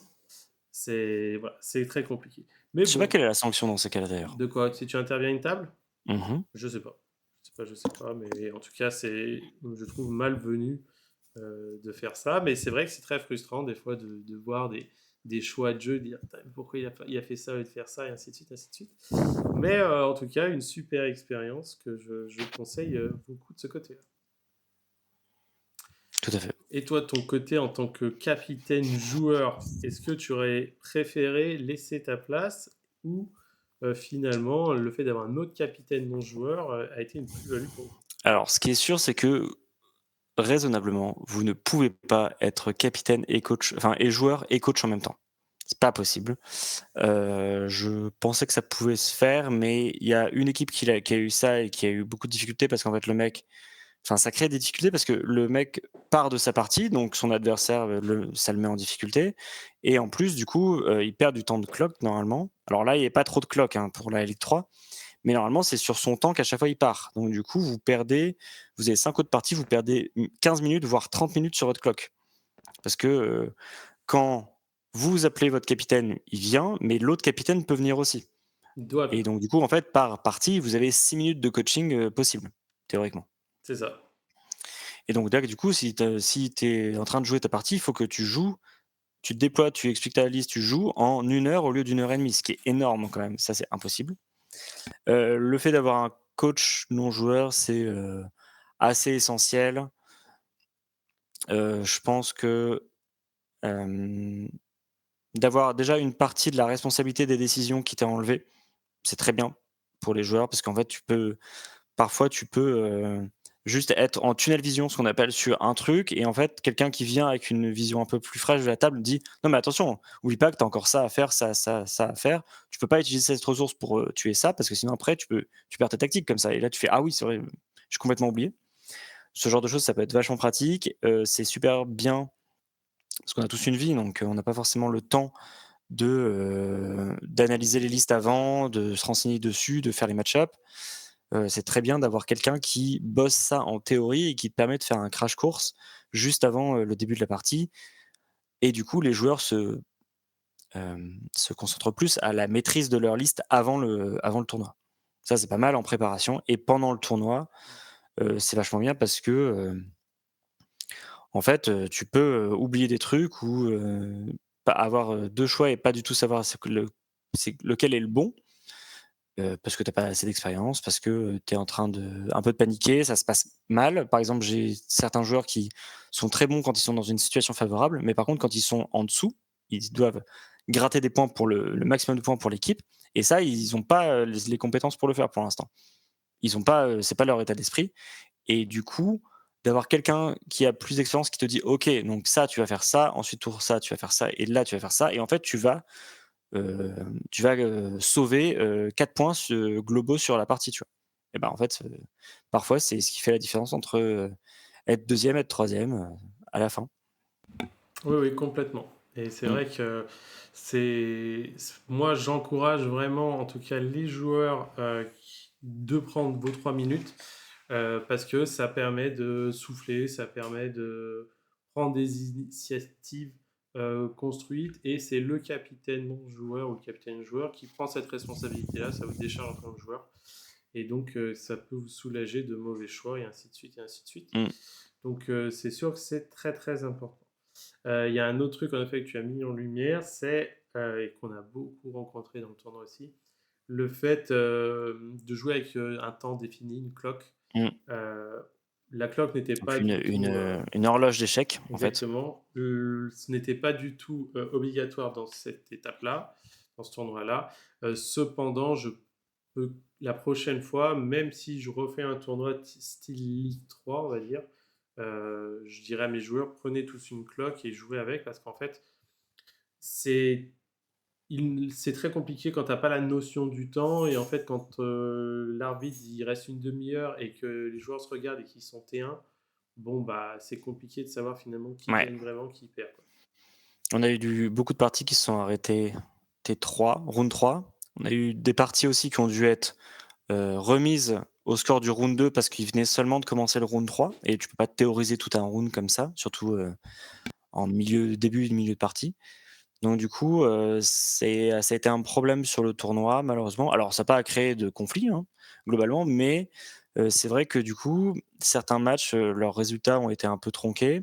C'est très compliqué. Mais Je sais pas bon, quelle est la sanction dans ces cas-là d'ailleurs. de quoi? Si tu interviens à une table? Mmh. Je sais pas. Je sais pas, mais en tout cas, je trouve malvenu de faire ça. Mais c'est vrai que c'est très frustrant des fois de voir des choix de jeu, de dire pourquoi il a fait ça au lieu de faire ça, et ainsi de suite, ainsi de suite. Mais en tout cas, une super expérience que je conseille beaucoup de ce côté-là. Tout à fait. Et toi, de ton côté, en tant que capitaine joueur, est-ce que tu aurais préféré laisser ta place ou finalement le fait d'avoir un autre capitaine non joueur a été une plus-value pour vous? Alors ce qui est sûr, c'est que raisonnablement, vous ne pouvez pas être capitaine et coach, enfin et joueur et coach en même temps. C'est pas possible. Je pensais que ça pouvait se faire, mais il y a une équipe qui a eu ça et qui a eu beaucoup de difficultés parce qu'en fait ça crée des difficultés parce que le mec part de sa partie, donc son adversaire, ça le met en difficulté et en plus du coup, il perd du temps de clock normalement. Alors là, il y a pas trop de clock, hein, pour la Ligue 3, mais normalement, c'est sur son temps qu'à chaque fois il part. Donc du coup, vous avez 5 autres parties, vous perdez 15 minutes, voire 30 minutes sur votre clock. Parce que, quand vous appelez votre capitaine, il vient, mais l'autre capitaine peut venir aussi. Il doit Et venir, donc du coup, en fait, par partie, vous avez 6 minutes de coaching, possible, théoriquement. c'est ça. Et donc là, du coup, si tu es en train de jouer ta partie, il faut que tu joues, tu te déploies, tu expliques ta liste, tu joues en 1 heure au lieu d'1 heure et demie, ce qui est énorme quand même. Ça, c'est impossible. Le fait d'avoir un coach non joueur, c'est, assez essentiel. Je pense que, hem, d'avoir déjà une partie de la responsabilité des décisions qui t'est enlevée, c'est très bien pour les joueurs parce qu'en fait, parfois tu peux, juste être en tunnel vision, ce qu'on appelle, sur un truc, et en fait, quelqu'un qui vient avec une vision un peu plus fraîche de la table dit: «Non mais attention, oublie pas que tu as encore ça à faire, ça à faire. Tu peux pas utiliser cette ressource pour, tuer ça parce que sinon après tu perds ta tactique comme ça», et là tu fais: «Ah oui, c'est vrai, j'ai complètement oublié». Ce genre de choses, ça peut être vachement pratique, c'est super bien parce qu'on a tous une vie, donc on n'a pas forcément le temps d'analyser les listes avant, de se renseigner dessus, de faire les match-up. C'est très bien d'avoir quelqu'un qui bosse ça en théorie et qui te permet de faire un crash course juste avant, le début de la partie, et du coup les joueurs se concentrent plus à la maîtrise de leur liste avant le tournoi. Ça, c'est pas mal en préparation, et pendant le tournoi, c'est vachement bien parce que, en fait, tu peux, oublier des trucs ou, pas avoir, 2 choix et pas du tout savoir c'est lequel est le bon. Parce que tu as pas assez d'expérience, parce que, tu es en train de un peu de paniquer, ça se passe mal. Par exemple, j'ai certains joueurs qui sont très bons quand ils sont dans une situation favorable, mais par contre quand ils sont en dessous, ils doivent gratter des points pour le maximum de points pour l'équipe, et ça, ils ont pas, les compétences pour le faire pour l'instant. Ils ont pas, c'est pas leur état d'esprit, et du coup, d'avoir quelqu'un qui a plus d'expérience qui te dit: «OK, donc ça, tu vas faire ça, ensuite pour ça, tu vas faire ça, et là, tu vas faire ça», et en fait, tu vas sauver, 4 points globaux sur la partie, tu vois? Et ben, en fait, parfois, c'est ce qui fait la différence entre, être deuxième, être troisième, à la fin. Oui, oui, complètement. Et c'est Mmh. vrai que moi, j'encourage vraiment, en tout cas, les joueurs de prendre vos 3 minutes parce que ça permet de souffler, ça permet de prendre des initiatives construites et c'est le capitaine joueur ou le capitaine joueur qui prend cette responsabilité-là, ça vous décharge en tant que joueur et donc ça peut vous soulager de mauvais choix et ainsi de suite et ainsi de suite. Mmh. Donc c'est sûr que c'est très très important. Il y a un autre truc en effet que tu as mis en lumière, c'est, et qu'on a beaucoup rencontré dans le tournoi aussi, le fait de jouer avec un temps défini, une cloque. Mmh. Euh, la cloque n'était Donc pas une du une, tout heu, une horloge d'échecs, en fait. exactement, ce n'était pas du tout obligatoire dans cette étape-là, dans ce tournoi-là. Cependant, je peux la prochaine fois, même si je refais un tournoi style Ligue 3, on va dire, je dirais à mes joueurs, prenez tous une cloque et jouez avec, parce qu'en fait, c'est c'est très compliqué quand tu as pas la notion du temps et en fait quand l'arbitre il reste une demi-heure et que les joueurs se regardent et qu'ils sont T1, bon bah c'est compliqué de savoir finalement qui Ouais. gagne vraiment, qui perd, quoi. On a eu beaucoup de parties qui se sont arrêtées T3, round 3. On a eu des parties aussi qui ont dû être, remises au score du round 2 parce qu'ils venaient seulement de commencer le round 3, et tu peux pas théoriser tout un round comme ça, surtout, en milieu de partie. Donc du coup, ça a été un problème sur le tournoi, malheureusement. Alors ça a pas créé de conflit, hein, globalement, mais c'est vrai que du coup, certains matchs, leurs résultats ont été un peu tronqués,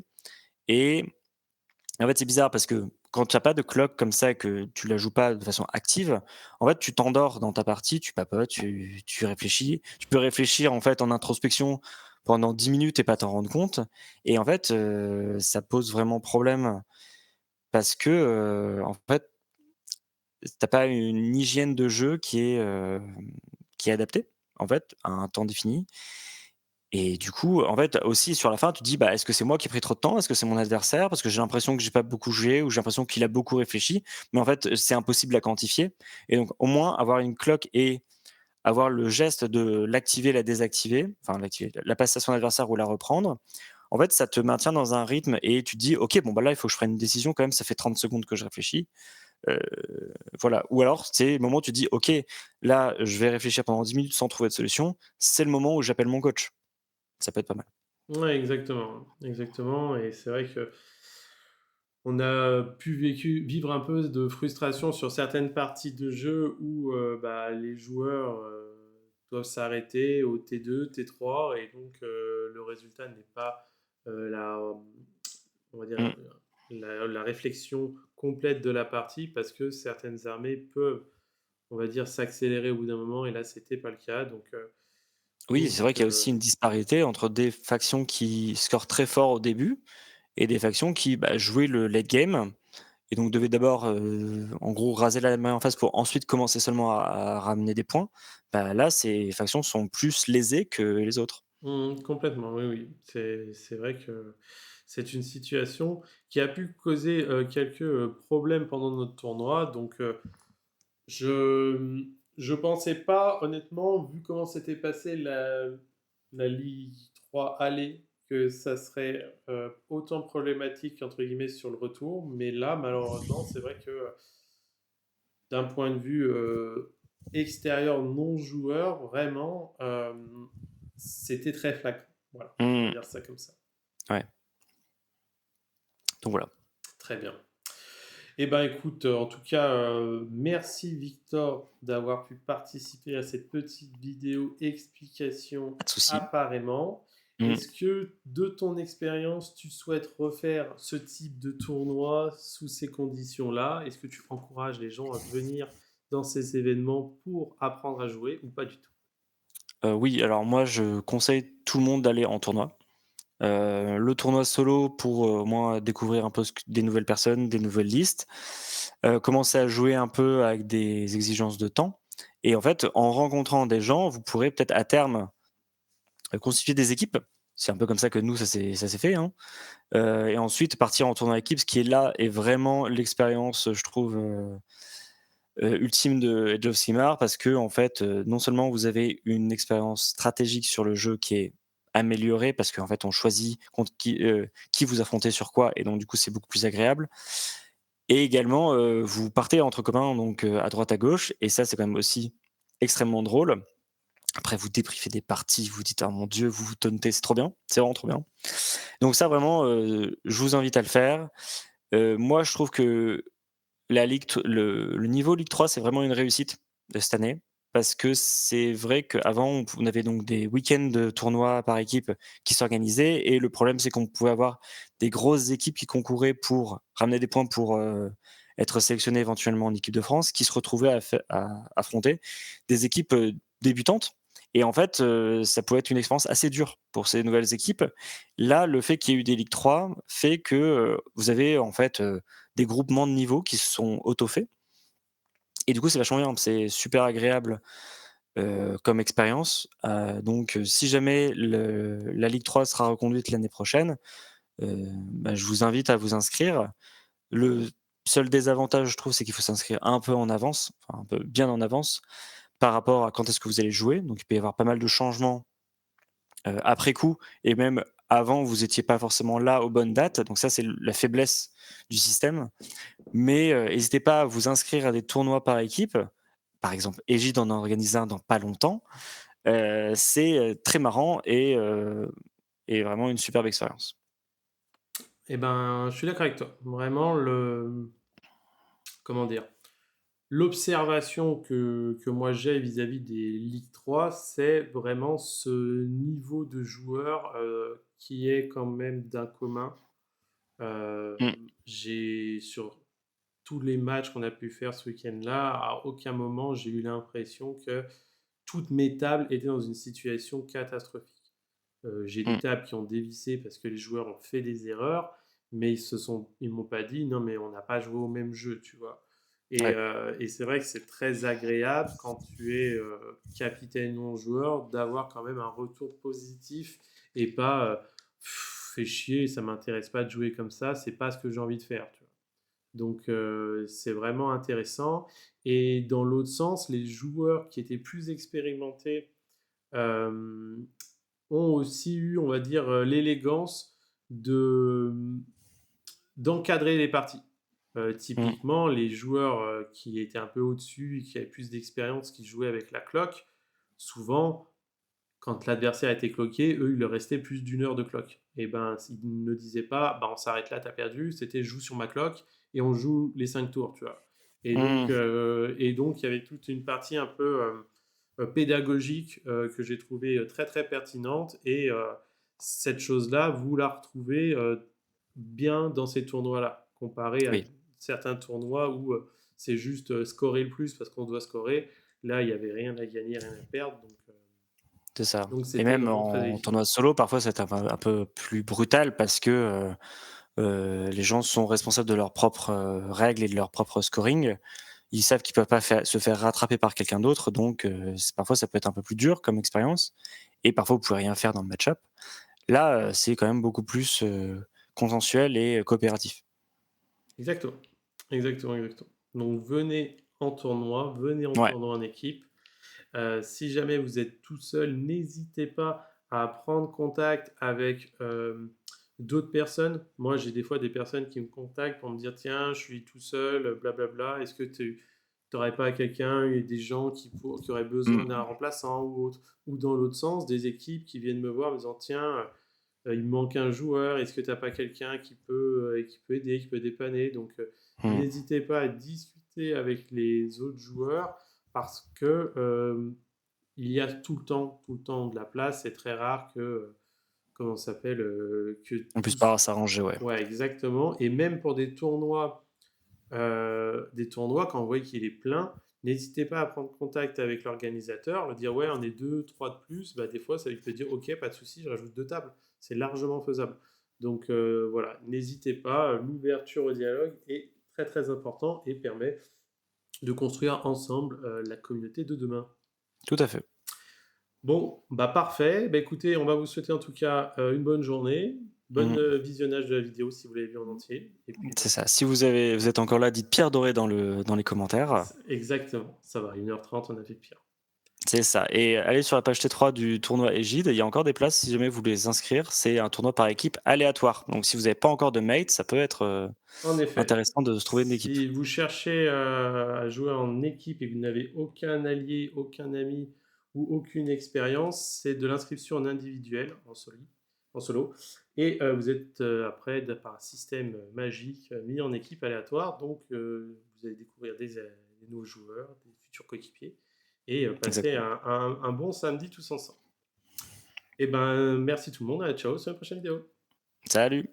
et en fait, c'est bizarre parce que quand tu as pas de clock comme ça, que tu la joues pas de façon active, en fait, tu t'endors dans ta partie, tu papotes, tu réfléchis. Tu peux réfléchir, en fait, en introspection pendant 10 minutes et pas t'en rendre compte, et en fait, ça pose vraiment problème parce que, en fait, t'as pas une hygiène de jeu qui est adaptée, en fait, à un temps défini, et du coup, en fait, aussi sur la fin, tu te dis: «Bah, est-ce que c'est moi qui ai pris trop de temps? Est-ce que c'est mon adversaire? Parce que j'ai l'impression que j'ai pas beaucoup joué ou j'ai l'impression qu'il a beaucoup réfléchi». Mais en fait, c'est impossible à quantifier, et donc au moins avoir une cloque et avoir le geste de l'activer, la désactiver, enfin l'activer, la passer à son adversaire ou la reprendre, en fait, ça te maintient dans un rythme et tu te dis: «OK, bon, bah, là, il faut que je prenne une décision quand même, ça fait 30 secondes que je réfléchis». Heu, voilà. Ou alors, c'est le moment où tu dis: «OK, là, je vais réfléchir pendant 10 minutes sans trouver de solution, c'est le moment où j'appelle mon coach». Ça peut être pas mal. Ouais, exactement, exactement. Et c'est vrai que on a pu vivre un peu de frustration sur certaines parties de jeu où bah, les joueurs doivent s'arrêter au T2, T3, et donc le résultat n'est pas on va dire, Mmh. la réflexion complète de la partie parce que certaines armées peuvent, on va dire, s'accélérer au bout d'un moment et là, c'était pas le cas. Oui, Donc c'est vrai qu'il y a aussi une disparité entre des factions qui scorent très fort au début et des factions qui, bah, jouaient le late game, et donc devaient d'abord, en gros, raser la main en face pour ensuite commencer seulement à ramener des points. Bah, là, ces factions sont plus lésées que les autres. Complètement, oui, oui. C'est vrai que c'est une situation qui a pu causer, quelques, problèmes pendant notre tournoi donc je, je pensais pas honnêtement, vu comment s'était passée la Ligue 3 aller, que ça serait, autant «problématique» entre guillemets sur le retour, mais là malheureusement, c'est vrai que, d'un point de vue, extérieur non joueur, vraiment, c'était très flagrant. Voilà, on va Mmh, dire ça comme ça. ouais, donc voilà. Très bien. Eh ben, écoute, en tout cas, merci Victor d'avoir pu participer à cette petite vidéo explication Pas de souci. apparemment. Mmh. Est-ce que de ton expérience, tu souhaites refaire ce type de tournoi sous ces conditions-là? Est-ce que tu encourages les gens à venir dans ces événements pour apprendre à jouer ou pas du tout? Oui, alors moi, je conseille tout le monde d'aller en tournoi. Le tournoi solo pour, au moins découvrir un peu des nouvelles personnes, des nouvelles listes, commencer à jouer un peu avec des exigences de temps et en fait, en rencontrant des gens, vous pourrez peut-être à terme, constituer des équipes. C'est un peu comme ça que nous, ça s'est fait, hein, et ensuite partir en tournoi équipe, ce qui est là est vraiment l'expérience, je trouve, ultime de Age of Sigmar parce qu'en fait, non seulement vous avez une expérience stratégique sur le jeu qui est améliorée parce qu'en fait on choisit contre qui vous affrontez sur quoi et donc du coup c'est beaucoup plus agréable et également, vous partez entre copains donc à droite à gauche et ça c'est quand même aussi extrêmement drôle. Après vous débriefez des parties, vous dites: «Ah mon Dieu», vous vous tauntez, c'est trop bien, c'est vraiment trop bien. Donc ça vraiment, je vous invite à le faire. Moi je trouve que la Ligue t le niveau Ligue 3, c'est vraiment une réussite de cette année parce que c'est vrai qu'avant, on avait donc des week-ends de tournois par équipe qui s'organisaient et le problème, c'est qu'on pouvait avoir des grosses équipes qui concouraient pour ramener des points pour, être sélectionnées éventuellement en équipe de France, qui se retrouvaient à affronter des équipes, débutantes et en fait, ça pouvait être une expérience assez dure pour ces nouvelles équipes. Là, le fait qu'il y ait eu des Ligue 3 fait que, vous avez en fait, des groupements de niveaux qui se sont auto-faits et du coup, c'est vachement bien. C'est super agréable, comme expérience, donc si jamais la Ligue 3 sera reconduite l'année prochaine, bah, je vous invite à vous inscrire. Le seul désavantage, je trouve, c'est qu'il faut s'inscrire un peu en avance, enfin un peu bien en avance, par rapport à quand est-ce que vous allez jouer, donc il peut y avoir pas mal de changements, après coup et même avant, vous étiez pas forcément là aux bonnes dates, donc ça, c'est la faiblesse du système. Mais hésitez pas à vous inscrire à des tournois par équipe. Par exemple, Egide en organise un dans pas longtemps. C'est, très marrant et vraiment une superbe expérience. Eh ben, je suis d'accord avec toi. Vraiment le comment dire? L'observation que moi j'ai vis-à-vis des Ligue 3, c'est vraiment ce niveau de joueurs, qui est quand même d'un commun. Mmh, J'ai sur tous les matchs qu'on a pu faire ce week-end-là, à aucun moment j'ai eu l'impression que toutes mes tables étaient dans une situation catastrophique. J'ai des mmh, tables qui ont dévissé parce que les joueurs ont fait des erreurs, mais ils m'ont pas dit: «Non, mais on n'a pas joué au même jeu», tu vois? ouais, Et c'est vrai que c'est très agréable quand tu es, capitaine ou joueur d'avoir quand même un retour positif et pas, «Fais chier, ça m'intéresse pas de jouer comme ça, c'est pas ce que j'ai envie de faire», tu vois? Donc c'est vraiment intéressant et dans l'autre sens, les joueurs qui étaient plus expérimentés, hem, ont aussi eu, on va dire, l'élégance de, d'encadrer les parties. mmh, Typiquement, les joueurs, qui étaient un peu au-dessus et qui avaient plus d'expérience, qui jouaient avec la cloque, souvent, quand l'adversaire était cloqué, eux, il leur restait plus d'une heure de cloque. Et ben, ils ne disaient pas, bah, on s'arrête là, t'as perdu. C'était, je joue sur ma cloque et on joue les 5 tours, tu vois. mmh, Et donc, il y avait toute une partie un peu pédagogique que j'ai trouvé très très pertinente. Et cette chose-là, vous la retrouvez bien dans ces tournois-là, comparé à oui, certains tournois où c'est juste scorer le plus parce qu'on doit scorer. Là, il n'y avait rien à gagner, rien à perdre. c'est ça Donc et c'était même vraiment très en tournoi efficace. solo, parfois, c'est un peu plus brutal parce que, les gens sont responsables de leurs propres, règles et de leur propre scoring. ils savent qu'ils peuvent pas se faire rattraper par quelqu'un d'autre, donc parfois ça peut être un peu plus dur comme expérience et parfois vous pouvez rien faire dans le match-up. Là, c'est quand même beaucoup plus, consensuel et coopératif. Exactement. Exactement, exactement. Donc venez en Ouais, tournoi en équipe. Si jamais vous êtes tout seul, n'hésitez pas à prendre contact avec, d'autres personnes. Moi, j'ai des fois des personnes qui me contactent pour me dire: «Tiens, je suis tout seul, blablabla, est-ce que tu n'aurais pas quelqu'un et des gens qui auraient besoin d'un mmh, remplaçant ou autre?» Ou dans l'autre sens, des équipes qui viennent me voir en me disant: «Tiens, il me manque un joueur, est-ce que tu as pas quelqu'un qui peut aider, qui peut dépanner?» Donc, mmh. n'hésitez pas à discuter avec les autres joueurs parce que il y a tout le temps de la place. C'est très rare que, comment ça s'appelle, que On puisse tous. pas s'arranger, ouais. Ouais, exactement. Et même pour des tournois, quand vous voyez qu'il est plein, n'hésitez pas à prendre contact avec l'organisateur, leur dire ouais, on est deux, trois de plus. Bah, des fois, ça lui peut dire ok, pas de souci, je rajoute deux tables. C'est largement faisable. Donc voilà, n'hésitez pas. L'ouverture au dialogue est très très important et permet de construire ensemble la communauté de demain. Tout à fait. Bon, bah parfait. Bah écoutez, on va vous souhaiter en tout cas une bonne journée, bon Mmh. visionnage de la vidéo si vous l'avez vue en entier. Et puis, C'est ça. Si vous êtes encore là, dites pierre dorée dans les commentaires. exactement, ça va, 1h30, on a fait pire. C'est ça et allez sur la page T3 du tournoi Égide, il y a encore des places si jamais vous voulez vous inscrire. C'est un tournoi par équipe aléatoire. Donc si vous n'avez pas encore de mate, ça peut être, En effet, intéressant de se trouver une équipe. si vous cherchez à jouer en équipe et que vous n'avez aucun allié, aucun ami ou aucune expérience, c'est de l'inscription en individuel, en solo. Et vous êtes après, par un système magique, mis en équipe aléatoire. Donc vous allez découvrir des nouveaux joueurs, des futurs coéquipiers, et passer Exactement. un bon samedi tous ensemble. Et ben merci tout le monde, ciao, sur la prochaine vidéo. Salut!